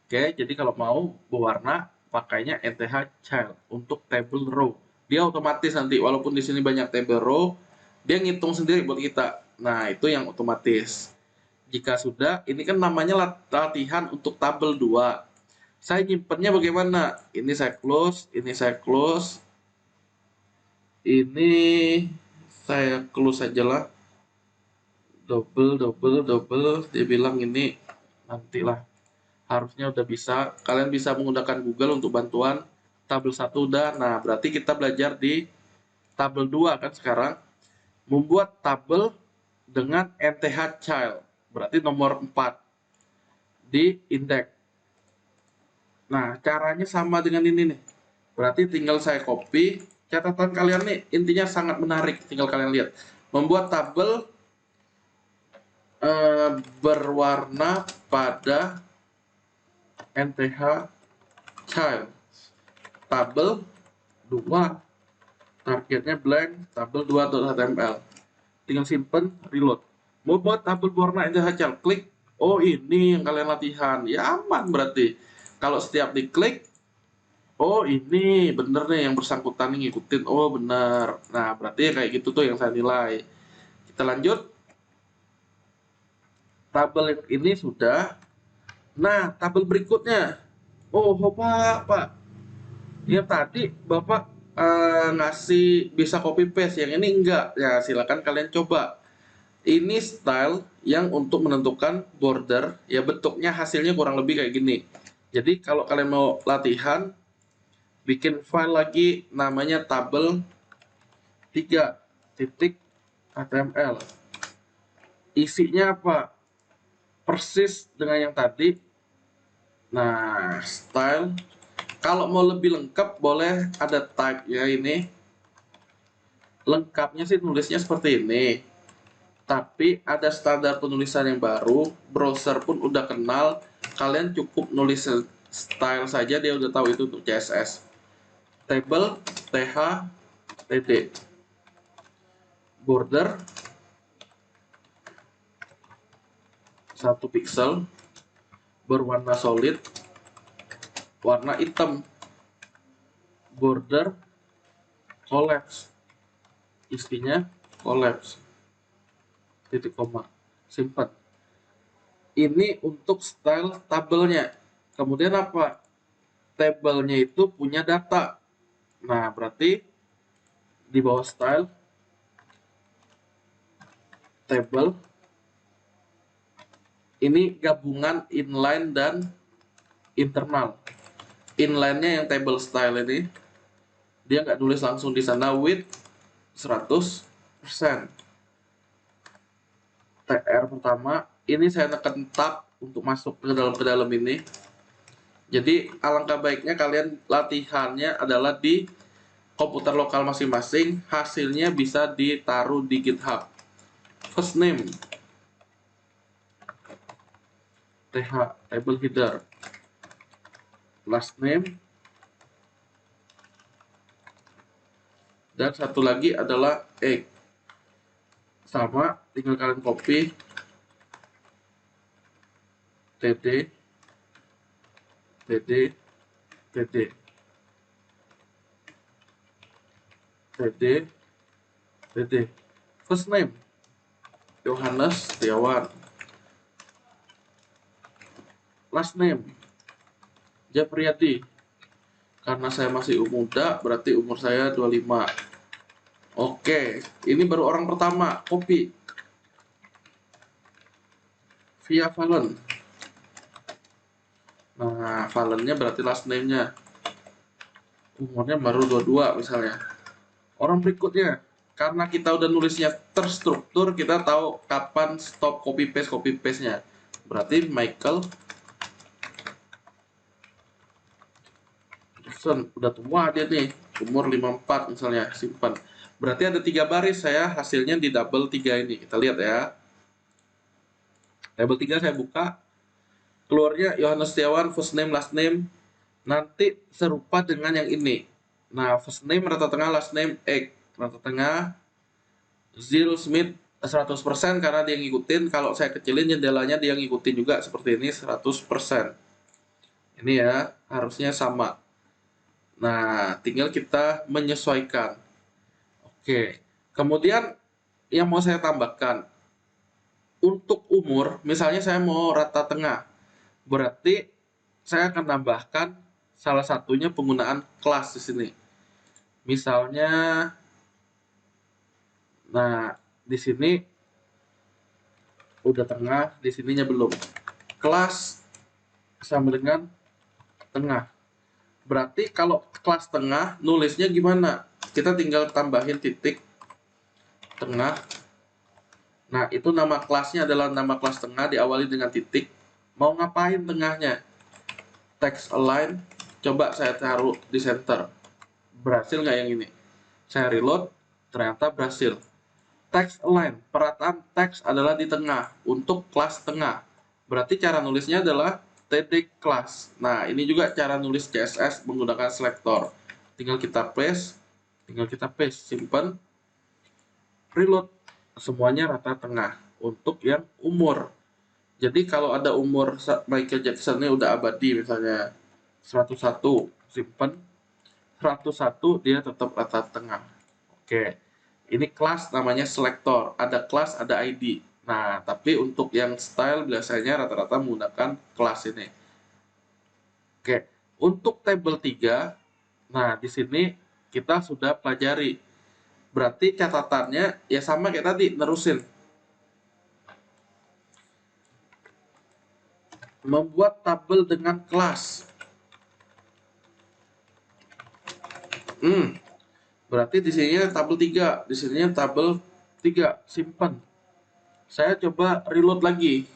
Oke, jadi kalau mau berwarna pakainya NTH child untuk table row. Dia otomatis nanti walaupun di sini banyak table row, dia ngitung sendiri buat kita. Nah, itu yang otomatis. Jika sudah, ini kan namanya latihan untuk tabel 2. Saya nyimpennya bagaimana? Ini saya close, ini saya close. Ini saya close aja lah. Double. Dia bilang ini nantilah. Harusnya udah bisa. Kalian bisa menggunakan Google untuk bantuan. Tabel 1 udah. Nah, berarti kita belajar di tabel 2 kan sekarang. Membuat tabel dengan NTH child. Berarti nomor 4 di indeks. Nah, caranya sama dengan ini nih. Berarti tinggal saya copy. Catatan kalian nih intinya sangat menarik. Tinggal kalian lihat. Membuat tabel berwarna pada NTH child. Tabel 2. Targetnya blank. Tabel 2.html. Tinggal simpen, reload. Mau buat tabel berwarna NTH child. Klik. Oh, ini yang kalian latihan. Ya aman berarti. Kalau setiap diklik, oh ini bener nih yang bersangkutan nih ngikutin. Oh bener. Nah berarti kayak gitu tuh yang saya nilai. Kita lanjut. Tabel ini sudah. Nah tabel berikutnya. Oh Pak. Yang tadi Bapak ngasih bisa copy paste. Yang ini enggak. Ya silakan kalian coba. Ini style yang untuk menentukan border. Ya bentuknya hasilnya kurang lebih kayak gini. Jadi kalau kalian mau latihan, bikin file lagi namanya tabel 3.html. Isinya apa? Persis dengan yang tadi. Nah, style. Kalau mau lebih lengkap boleh ada tag ya ini. Lengkapnya sih nulisnya seperti ini. Tapi ada standar penulisan yang baru, browser pun udah kenal. Kalian cukup nulis style saja, dia udah tahu itu untuk CSS. Table, th, td. Border 1 pixel, berwarna solid, warna hitam. Border collapse, isinya collapse, titik koma, simpan. Ini untuk style tabelnya. Kemudian apa? Tabelnya itu punya data. Nah, berarti di bawah style, table, ini gabungan inline dan internal. Inline-nya yang table style ini, dia nggak nulis langsung di sana width 100%. TR pertama, ini saya tekan tab untuk masuk ke dalam ini. Jadi alangkah baiknya kalian latihannya adalah di komputer lokal masing-masing, hasilnya bisa ditaruh di GitHub. First name, th, table header. Last name, dan satu lagi adalah egg. Sama, tinggal kalian copy td, td, td, td, td. First name, Yohanes Setiawan. Last name, Japriyadi. Karena saya masih muda, berarti umur saya 25. Oke, ini baru orang pertama, copy. Via Valen. Nah, Valennya berarti last name-nya. Umurnya baru 22 misalnya. Orang berikutnya, karena kita udah nulisnya terstruktur, kita tahu kapan stop copy paste-nya. Berarti Michael Jackson, udah tua dia nih, umur 54 misalnya, simpan. Berarti ada 3 baris, saya hasilnya di double 3 ini. Kita lihat ya. Table 3 saya buka, keluarnya Yohanes Setiawan, first name, last name, nanti serupa dengan yang ini. Nah, first name rata tengah, last name egg, rata tengah. Zil Smith 100% karena dia ngikutin. Kalau saya kecilin jendelanya, dia ngikutin juga seperti ini 100%. Ini ya, harusnya sama. Nah, tinggal kita menyesuaikan. Oke, kemudian yang mau saya tambahkan, untuk umur, misalnya saya mau rata tengah, berarti saya akan tambahkan salah satunya penggunaan kelas di sini. Misalnya, nah di sini udah tengah, di sininya belum. Kelas sama dengan tengah. Berarti kalau kelas tengah nulisnya gimana? Kita tinggal tambahin titik tengah. Nah, itu nama kelasnya adalah nama kelas tengah diawali dengan titik. Mau ngapain tengahnya? Text align. Coba saya taruh di center. Berhasil nggak yang ini? Saya reload, ternyata berhasil. Text align, perataan teks adalah di tengah untuk kelas tengah. Berarti cara nulisnya adalah td class. Nah, ini juga cara nulis CSS menggunakan selector. Tinggal kita paste, simpan, reload. Semuanya rata tengah untuk yang umur. Jadi kalau ada umur Michael Jackson-nya udah abadi misalnya 101, simpan 101, dia tetap rata tengah. Oke. Ini kelas namanya selector, ada kelas, ada ID. Nah, tapi untuk yang style biasanya rata-rata menggunakan kelas ini. Oke, untuk table 3, nah di sini kita sudah pelajari. Berarti catatannya ya sama kayak tadi, nerusin. Membuat tabel dengan kelas. Berarti di sini tabel 3, di sini tabel 3, simpan. Saya coba reload lagi.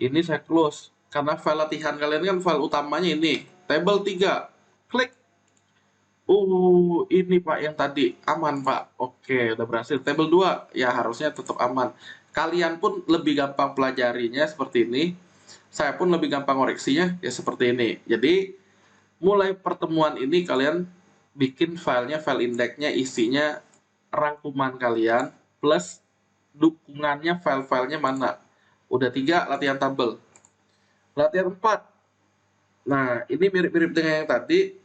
Ini saya close. Karena file latihan kalian kan file utamanya ini, tabel 3. Klik. Ini Pak yang tadi aman Pak. Oke, udah berhasil. Tabel 2 ya harusnya tetap aman. Kalian pun lebih gampang pelajarinya seperti ini. Saya pun lebih gampang koreksinya ya seperti ini. Jadi mulai pertemuan ini kalian bikin filenya, file indexnya, isinya rangkuman kalian plus dukungannya, file-filenya mana. Udah 3 latihan tabel. Latihan 4. Nah, ini mirip-mirip dengan yang tadi.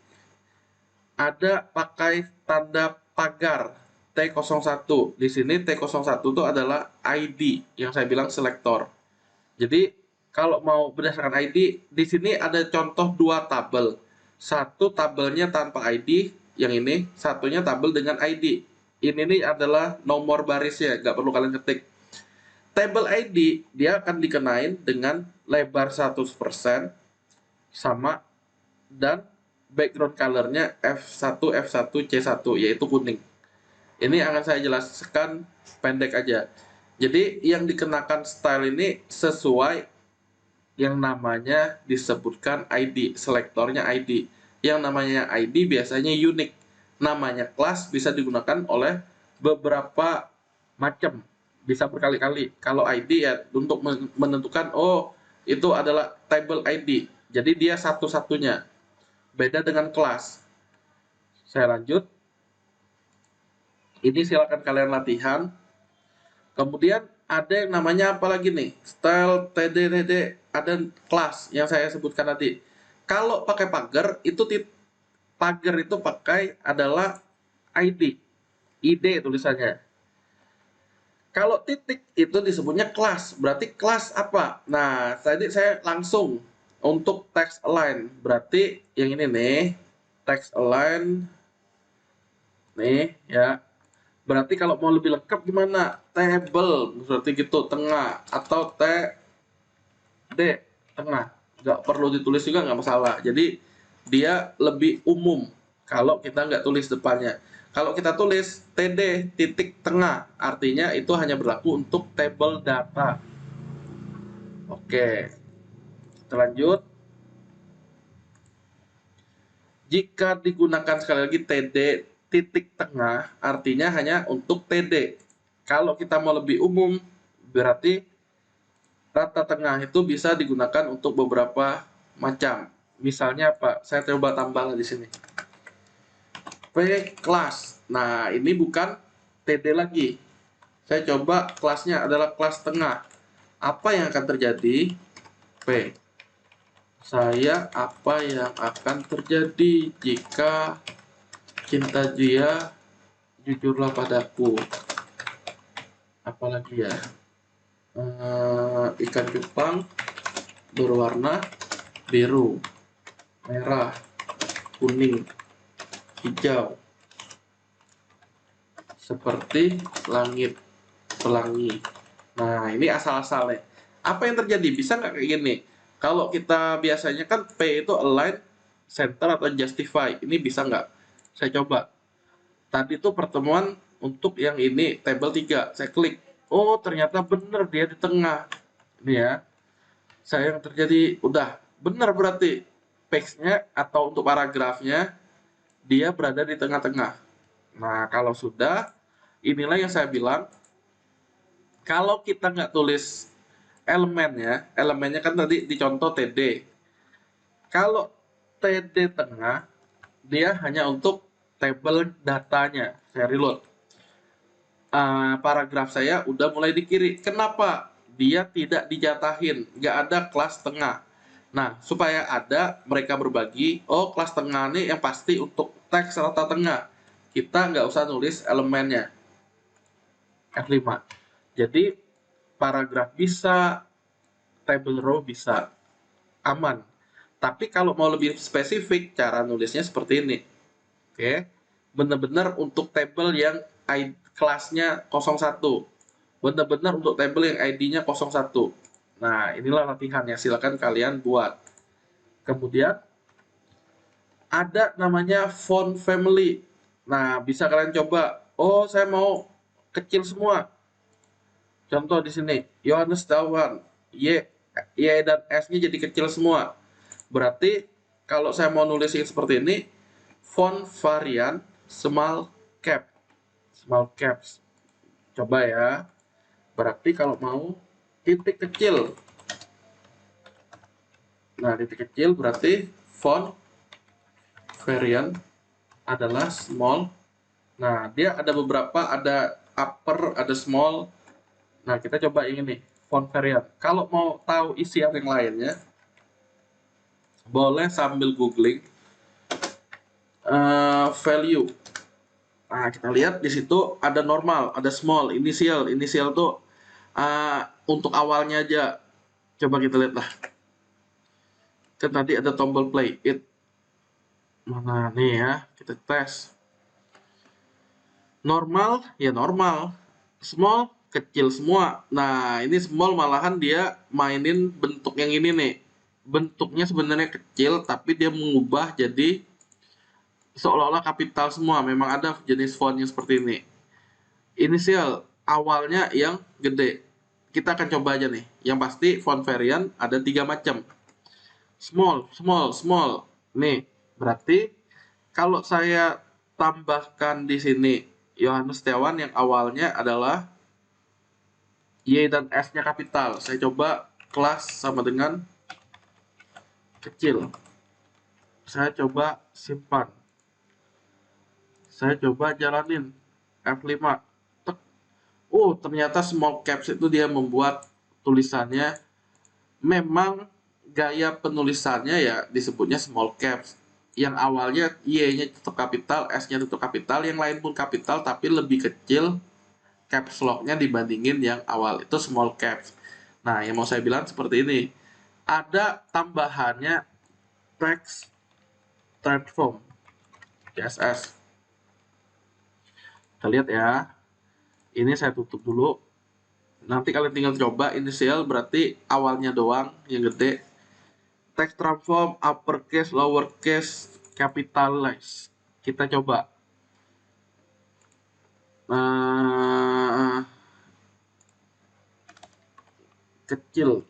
Ada pakai tanda pagar T01. Di sini T01 itu adalah ID yang saya bilang selektor. Jadi kalau mau berdasarkan ID, di sini ada contoh 2 tabel. Satu tabelnya tanpa ID, yang ini, satunya tabel dengan ID. Ini nih adalah nomor barisnya, nggak perlu kalian ketik. Tabel ID, dia akan dikenain dengan lebar 100% sama dan background colornya F1, F1, C1, yaitu kuning. Ini akan saya jelaskan pendek aja. Jadi yang dikenakan style ini sesuai yang namanya disebutkan ID, selektornya ID. Yang namanya ID biasanya unik. Namanya kelas bisa digunakan oleh beberapa macam, bisa berkali-kali. Kalau ID ya untuk menentukan, oh itu adalah table ID. Jadi dia satu-satunya. Beda dengan kelas. Saya lanjut. Ini silakan kalian latihan. Kemudian ada yang namanya apa lagi nih? Style, TD, ada kelas yang saya sebutkan tadi. Kalau pakai pagar, itu pagar itu pakai adalah ID. ID tulisannya. Kalau titik itu disebutnya kelas. Berarti kelas apa? Nah, tadi saya langsung untuk text align. Berarti yang ini nih, text align nih ya. Berarti kalau mau lebih lengkap gimana? Table, seperti gitu, tengah. Atau TD, tengah. Nggak perlu ditulis juga, nggak masalah. Jadi, dia lebih umum kalau kita nggak tulis depannya. Kalau kita tulis TD, titik tengah, artinya itu hanya berlaku untuk table data. Oke, kita lanjut. Jika digunakan sekali lagi TD titik tengah, artinya hanya untuk TD. Kalau kita mau lebih umum, berarti rata tengah itu bisa digunakan untuk beberapa macam. Misalnya apa? Saya coba tambah di sini. P kelas. Nah, ini bukan TD lagi. Saya coba kelasnya adalah kelas tengah. Apa yang akan terjadi? P. Apa yang akan terjadi jika cinta dia jujurlah padaku? Apalagi ya? Ikan cupang berwarna biru, merah, kuning, hijau, seperti langit pelangi. Nah, ini asal-asal nih. Apa yang terjadi? Bisa nggak kayak gini? Kalau kita biasanya kan P itu align, center, atau justify. Ini bisa nggak? Saya coba. Tadi itu pertemuan untuk yang ini, table 3. Saya klik. Oh, ternyata benar dia di tengah. Ini ya. Saya yang terjadi, udah benar berarti. Page-nya atau untuk paragrafnya, dia berada di tengah-tengah. Nah, kalau sudah, inilah yang saya bilang, kalau kita nggak tulis elemennya kan tadi dicontoh TD. Kalau TD tengah, dia hanya untuk tabel datanya. Saya reload. Paragraf saya udah mulai di kiri. Kenapa? Dia tidak dijatahin, nggak ada kelas tengah. Nah, supaya ada, mereka berbagi, oh kelas tengah nih yang pasti untuk teks rata tengah. Kita nggak usah nulis elemennya. F5. Jadi, paragraf bisa, table row bisa, aman. Tapi kalau mau lebih spesifik, cara nulisnya seperti ini. Oke, benar-benar untuk table yang kelasnya 01. Benar-benar untuk table yang ID-nya 01. Nah, inilah latihannya. Silakan kalian buat. Kemudian, ada namanya font family. Nah, bisa kalian coba. Oh, saya mau kecil semua. Contoh di sini, Yohanes Dawan, Y dan S-nya jadi kecil semua. Berarti kalau saya mau nulisin seperti ini, font varian small cap, small caps. Coba ya. Berarti kalau mau titik kecil. Nah, titik kecil berarti font variant adalah small. Nah, dia ada beberapa, ada upper, ada small. Nah, kita coba ini nih, font variant. Kalau mau tahu isi yang lainnya, boleh sambil googling value. Nah, kita lihat di situ ada normal, ada small, inisial. Inisial tuh untuk awalnya aja. Coba kita lihat lah. Kan tadi ada tombol play it. Mana nih ya? Kita tes. Normal, ya normal. Small, kecil semua. Nah, ini small malahan dia mainin bentuk yang ini nih. Bentuknya sebenarnya kecil, tapi dia mengubah jadi seolah-olah kapital semua. Memang ada jenis font yang seperti ini. Inisial, awalnya yang gede. Kita akan coba aja nih. Yang pasti font variant ada 3 macam. Small, small, small. Nih, berarti kalau saya tambahkan di sini Yohanes Setiawan yang awalnya adalah Y dan S-nya kapital. Saya coba kelas sama dengan kecil. Saya coba simpan. Saya coba jalanin F5. Tek. Ternyata small caps itu dia membuat tulisannya memang gaya penulisannya ya disebutnya small caps. Yang awalnya Y-nya tetap kapital, S-nya tetap kapital, yang lain pun kapital tapi lebih kecil caps lock-nya dibandingin yang awal itu small caps. Nah, yang mau saya bilang seperti ini. Ada tambahannya text transform CSS. Kita lihat ya. Ini saya tutup dulu. Nanti kalian tinggal coba inisial berarti awalnya doang yang gede. Text transform uppercase, lowercase, capitalize. Kita coba. Nah, kecil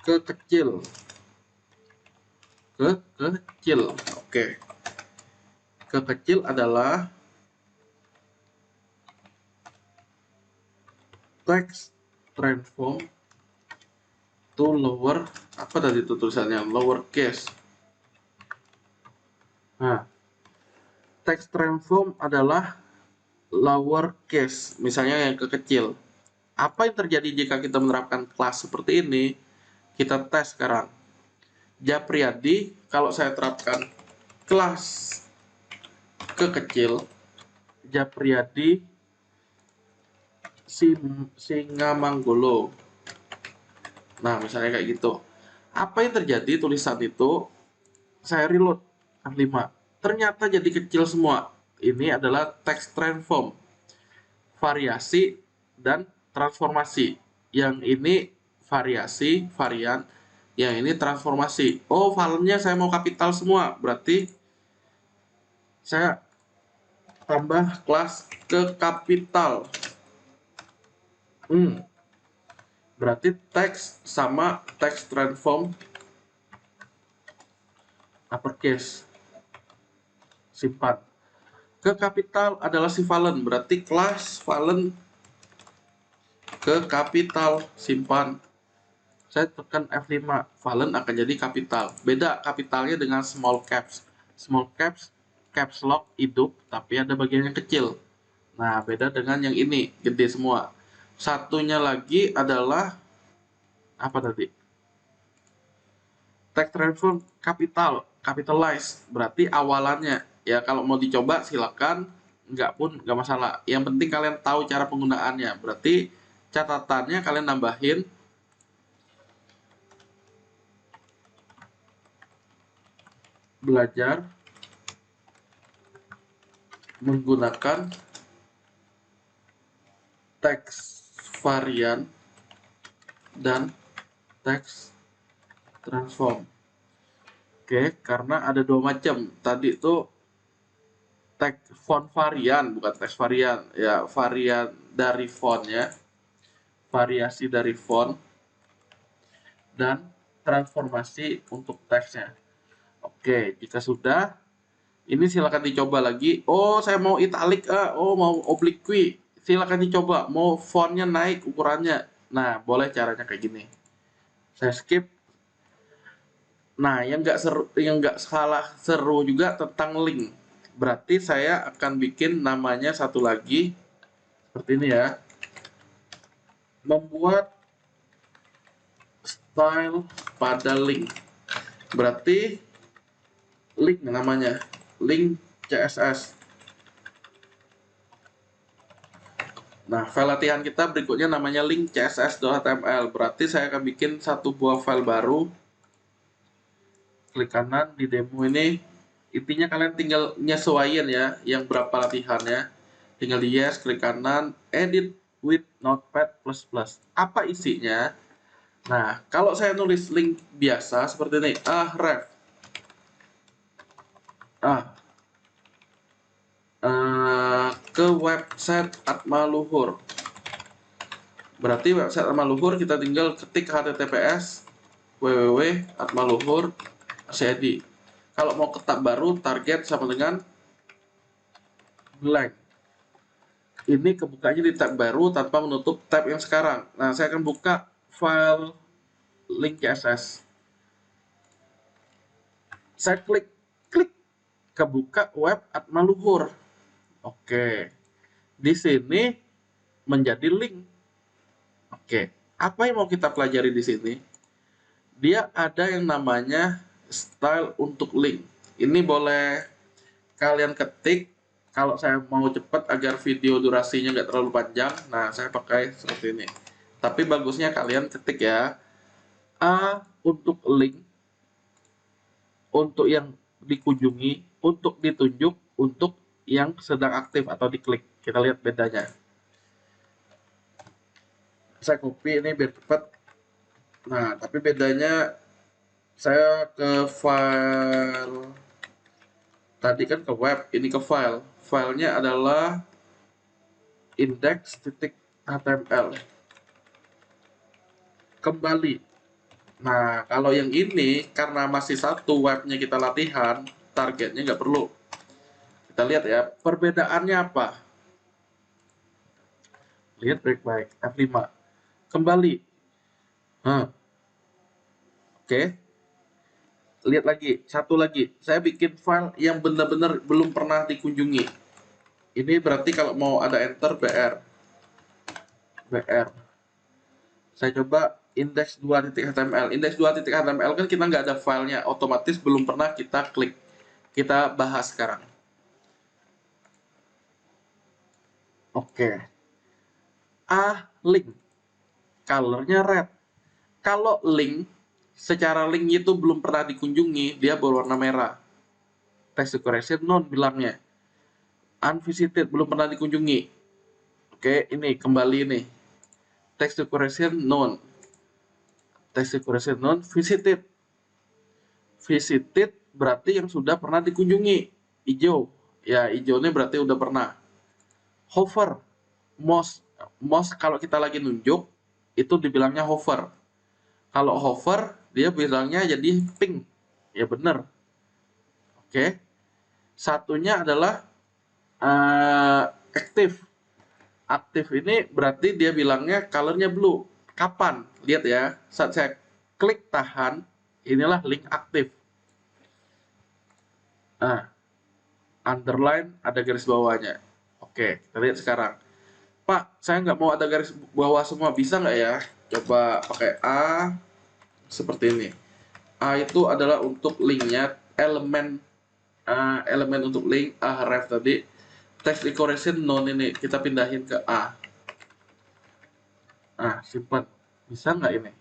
ke kecil ke kecil. Oke. Ke kecil adalah text transform to lower, apa tadi itu tulisannya, lower case. Nah, text transform adalah lower case, misalnya yang ke kecil. Apa yang terjadi jika kita menerapkan kelas seperti ini? Kita tes sekarang. Japriyadi, kalau saya terapkan kelas ke kecil, Japriyadi Singamanggolo. Nah, misalnya kayak gitu. Apa yang terjadi tulisan itu, saya reload F5. Ternyata jadi kecil semua. Ini adalah text transform, variasi, dan transformasi. Yang ini variasi, varian. Yang ini transformasi. Oh, filenya saya mau kapital semua. Berarti saya tambah kelas ke kapital. Berarti text sama text transform uppercase. Simpan. Ke kapital adalah si valen, berarti kelas valen ke kapital, simpan. Saya tekan F5, valen akan jadi kapital. Beda kapitalnya dengan small caps. Small caps, caps lock hidup, tapi ada bagian yang kecil. Nah, beda dengan yang ini, gede semua. Satunya lagi adalah apa tadi? Text transform capital, capitalize, berarti awalannya. Ya kalau mau dicoba silakan, nggak pun nggak masalah. Yang penting kalian tahu cara penggunaannya. Berarti catatannya kalian nambahin belajar menggunakan teks varian dan teks transform. Oke, karena ada dua macam. Tadi itu teks font varian, bukan teks varian ya, varian dari fontnya, variasi dari font, dan transformasi untuk teksnya. Oke, jika sudah, ini silakan dicoba lagi. Oh, saya mau italic, oh mau oblique, silakan dicoba. Mau fontnya naik ukurannya, nah boleh caranya kayak gini. Saya skip. Nah, yang nggak salah seru juga tentang link. Berarti saya akan bikin namanya satu lagi seperti ini ya. Membuat style pada link. Berarti link namanya, link CSS. Nah, file latihan kita berikutnya namanya link css.html. Berarti saya akan bikin satu buah file baru. Klik kanan di demo ini. Intinya kalian tinggal nyesuaiin ya, yang berapa latihannya. Tinggal di yes, klik kanan, edit with notepad++. Apa isinya? Nah, kalau saya nulis link biasa seperti ini, ref. Ke website Atmaluhur. Berarti website Atmaluhur kita tinggal ketik https www.atmaluhur.id. Kalau mau ke tab baru, target sama dengan blank. Ini kebukanya di tab baru tanpa menutup tab yang sekarang. Nah, saya akan buka file link CSS. Saya klik kebuka web Atmaluhur. Oke. Di sini menjadi link. Oke. Apa yang mau kita pelajari di sini? Dia ada yang namanya style untuk link. Ini boleh kalian ketik. Kalau saya mau cepat agar video durasinya nggak terlalu panjang, nah saya pakai seperti ini. Tapi bagusnya kalian ketik ya. A untuk link, untuk yang dikunjungi, untuk ditunjuk, untuk yang sedang aktif atau diklik. Kita lihat bedanya. Saya copy ini biar cepat. Nah, tapi bedanya saya ke file, tadi kan ke web, ini ke file. Filenya adalah index.html. Kembali. Nah, kalau yang ini karena masih satu webnya kita latihan, targetnya nggak perlu. Kita lihat ya, perbedaannya apa? Lihat baik-baik, F5. Kembali. Oke. Lihat lagi, satu lagi. Saya bikin file yang benar-benar belum pernah dikunjungi. Ini berarti kalau mau ada enter BR. Saya coba index2.html. Index2.html kan kita nggak ada filenya, otomatis belum pernah kita klik. Kita bahas sekarang. Oke. Link. Colornya red. Kalau link, secara link itu belum pernah dikunjungi, dia berwarna merah. Text decoration none bilangnya. Unvisited, belum pernah dikunjungi. Oke, ini kembali nih. Text decoration none. Text decoration none visited. Visited berarti yang sudah pernah dikunjungi. Hijau. Ya, hijau ini berarti udah pernah. Hover. Mouse kalau kita lagi nunjuk, itu dibilangnya hover. Kalau hover, dia bilangnya jadi pink. Ya benar. Oke. Satunya adalah aktif. Aktif ini berarti dia bilangnya colornya blue. Kapan? Lihat ya, saat saya klik tahan, inilah link aktif. Nah, underline ada garis bawahnya. Oke, kita lihat sekarang. Pak, saya nggak mau ada garis bawah semua, bisa nggak ya? Coba pakai A seperti ini. A itu adalah untuk linknya, elemen untuk link ref tadi. Text decoration none ini kita pindahin ke A. Nah, simpan. Bisa nggak ini?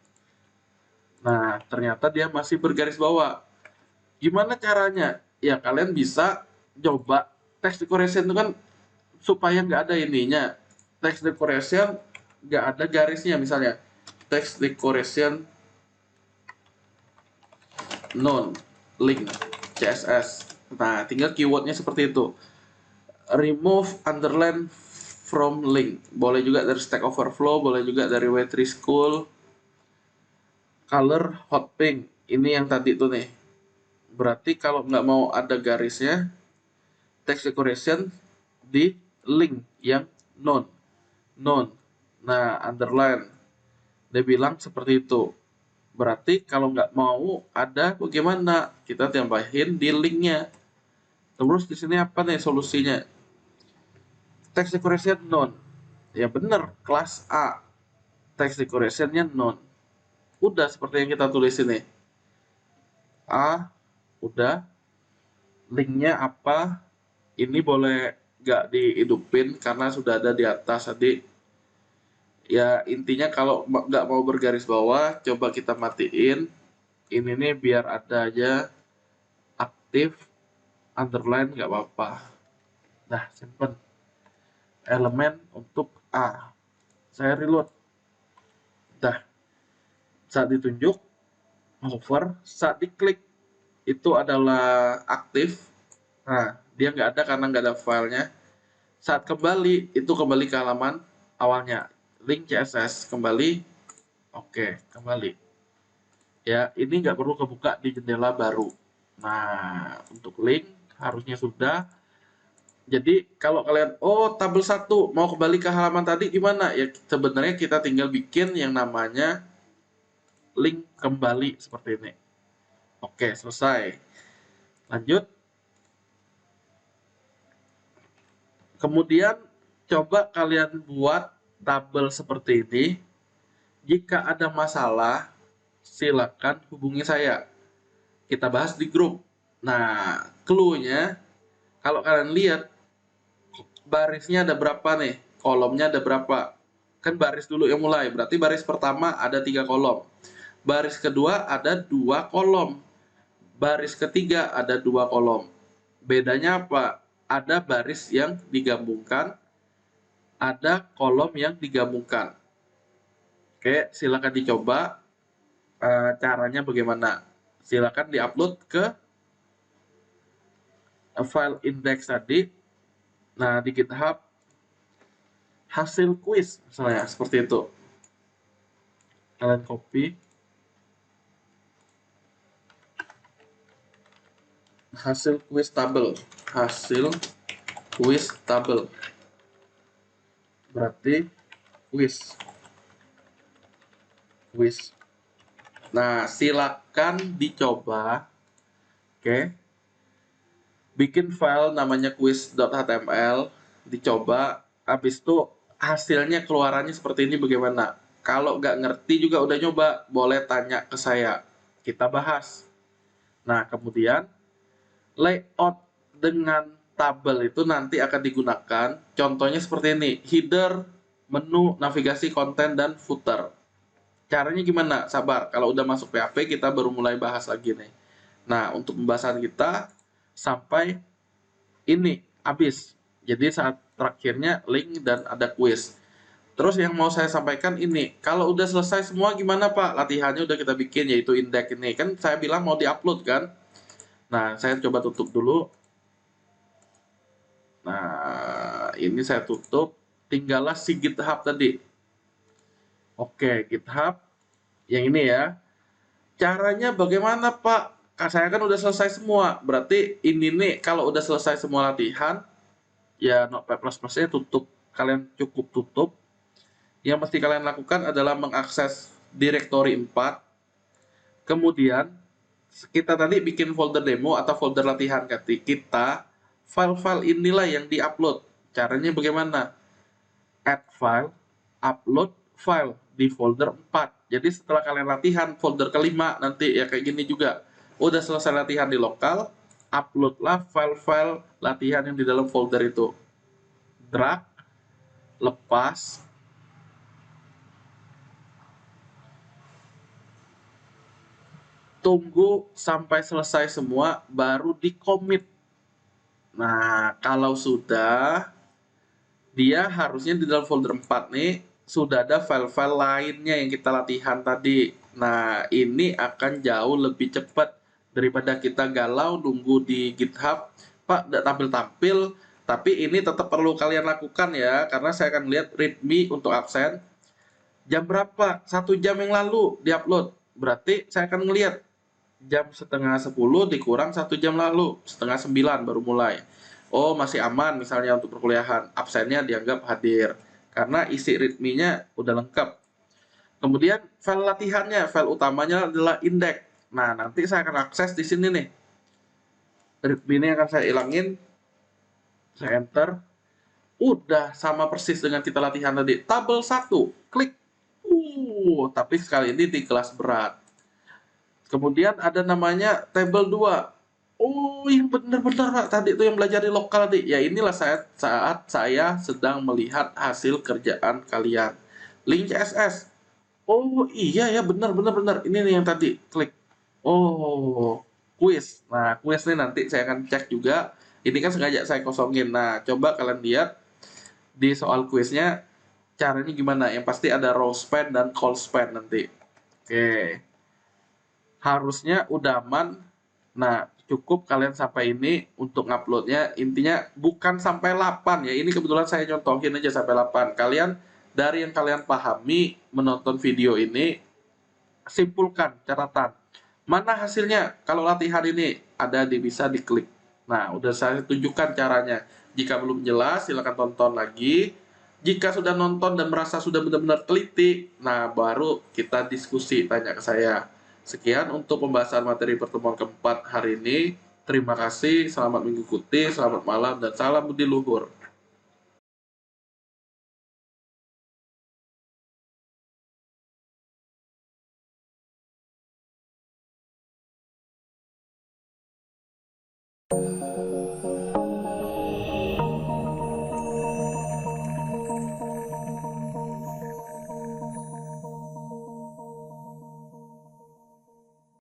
Nah, ternyata dia masih bergaris bawah. Gimana caranya? Ya, kalian bisa coba text decoration itu kan supaya nggak ada ininya. Text decoration nggak ada garisnya, misalnya text decoration none link CSS. Nah, tinggal keywordnya seperti itu. remove underline from link. Boleh juga dari Stack Overflow, boleh juga dari W3 School. Color hot pink. Ini yang tadi tuh nih. Berarti kalau nggak mau ada garisnya, text decoration di link yang none. None. Nah, underline. Dia bilang seperti itu. Berarti kalau nggak mau ada bagaimana? Kita tambahin di linknya. Terus di sini apa nih solusinya? Text decoration none. Ya bener, kelas A. Text decorationnya none. Udah seperti yang kita tulis ini. A, udah. Linknya apa? Ini boleh nggak dihidupin karena sudah ada di atas tadi. Ya intinya kalau nggak mau bergaris bawah, coba kita matiin. Ini nih biar ada aja aktif, underline nggak apa-apa. Nah, simpen elemen untuk A. Saya reload. Dah, saat ditunjuk, hover, saat diklik, itu adalah aktif. Nah, dia nggak ada karena nggak ada filenya. Saat kembali, itu kembali ke halaman awalnya. Link CSS kembali. Oke, kembali. Ya, ini nggak perlu kebuka di jendela baru. Nah, untuk link harusnya sudah. Jadi kalau kalian, oh tabel 1 mau kembali ke halaman tadi gimana? Ya sebenarnya kita tinggal bikin yang namanya link kembali seperti ini. Oke, selesai. Lanjut. Kemudian coba kalian buat tabel seperti ini. Jika ada masalah, silakan hubungi saya. Kita bahas di grup. Nah, clue-nya kalau kalian lihat barisnya ada berapa nih? Kolomnya ada berapa? Kan baris dulu yang mulai. Berarti baris pertama ada 3 kolom. Baris kedua ada 2 kolom. Baris ketiga ada 2 kolom. Bedanya apa? Ada baris yang digabungkan, ada kolom yang digabungkan. Oke, silakan dicoba caranya bagaimana. Silakan diupload ke file index tadi. Nah, di GitHub hasil quiz misalnya seperti itu. Kalian copy hasil quiz table, hasil quiz table. Berarti quiz. Quiz. Nah, silakan dicoba. Oke. Bikin file namanya quiz.html, dicoba, habis itu hasilnya keluarannya seperti ini bagaimana. Kalau nggak ngerti juga udah nyoba, boleh tanya ke saya. Kita bahas. Nah, kemudian layout dengan tabel itu nanti akan digunakan. Contohnya seperti ini, header, menu, navigasi, konten, dan footer. Caranya gimana? Sabar, kalau udah masuk PHP kita baru mulai bahas lagi nih. Nah, untuk pembahasan kita sampai ini habis. Jadi saat terakhirnya link dan ada quiz. Terus yang mau saya sampaikan ini, kalau udah selesai semua gimana Pak? Latihannya udah kita bikin yaitu index ini. Kan saya bilang mau diupload kan? Nah, saya coba tutup dulu. Nah, ini saya tutup. Tinggallah si GitHub tadi. Oke, GitHub. Yang ini ya. Caranya bagaimana Pak? Saya kan udah selesai semua. Berarti ini nih kalau udah selesai semua latihan, ya Notepad++ nya tutup. Kalian cukup tutup. Yang mesti kalian lakukan adalah mengakses directory 4. Kemudian kita tadi bikin folder demo atau folder latihan kita. File-file inilah yang diupload. Caranya bagaimana? Add file, upload file di folder 4. Jadi setelah kalian latihan folder kelima nanti ya kayak gini juga. Udah selesai latihan di lokal, uploadlah file-file latihan yang di dalam folder itu. Drag, lepas, tunggu sampai selesai semua baru di commit. Nah, kalau sudah, dia harusnya di dalam folder 4 nih sudah ada file-file lainnya yang kita latihan tadi. Nah, ini akan jauh lebih cepat daripada kita galau nunggu di GitHub. Pak, udah tampil-tampil, Tapi ini tetap perlu kalian lakukan ya, karena saya akan lihat readme untuk absen jam berapa, 1 jam yang lalu diupload. Berarti saya akan ngelihat jam setengah 10 dikurang 1 jam lalu, setengah 9 baru mulai. Oh, masih aman misalnya untuk perkuliahan, absennya dianggap hadir karena isi readme-nya udah lengkap. Kemudian file latihannya, file utamanya adalah indeks. Nah, nanti saya akan akses di sini nih. Readme ini akan saya ilangin, saya enter. Udah sama persis dengan kita latihan tadi. Tabel 1, klik. Tapi sekali ini di kelas berat. Kemudian ada namanya table 2. Oh, yang benar-benar Pak. Tadi itu yang belajar di lokal tadi. Ya inilah saat saya sedang melihat hasil kerjaan kalian. Link CSS. Oh iya ya, benar-benar benar. Ini nih yang tadi. Klik. Oh, quiz. Nah, quiz nih nanti saya akan cek juga. Ini kan sengaja saya kosongin. Nah, coba kalian lihat di soal kuisnya caranya gimana. Yang pasti ada row span dan call span nanti. Oke, harusnya udah aman. Nah, cukup kalian sampai ini untuk nguploadnya. Intinya bukan sampai 8 ya. Ini kebetulan saya contohin aja sampai 8. Kalian dari yang kalian pahami menonton video ini, simpulkan catatan. Mana hasilnya? Kalau latihan ini ada bisa diklik. Nah, udah saya tunjukkan caranya. Jika belum jelas, silakan tonton lagi. Jika sudah nonton dan merasa sudah benar-benar teliti, nah baru kita diskusi, tanya ke saya. Sekian untuk pembahasan materi pertemuan keempat hari ini. Terima kasih, selamat mengikuti, selamat malam, dan salam budi luhur.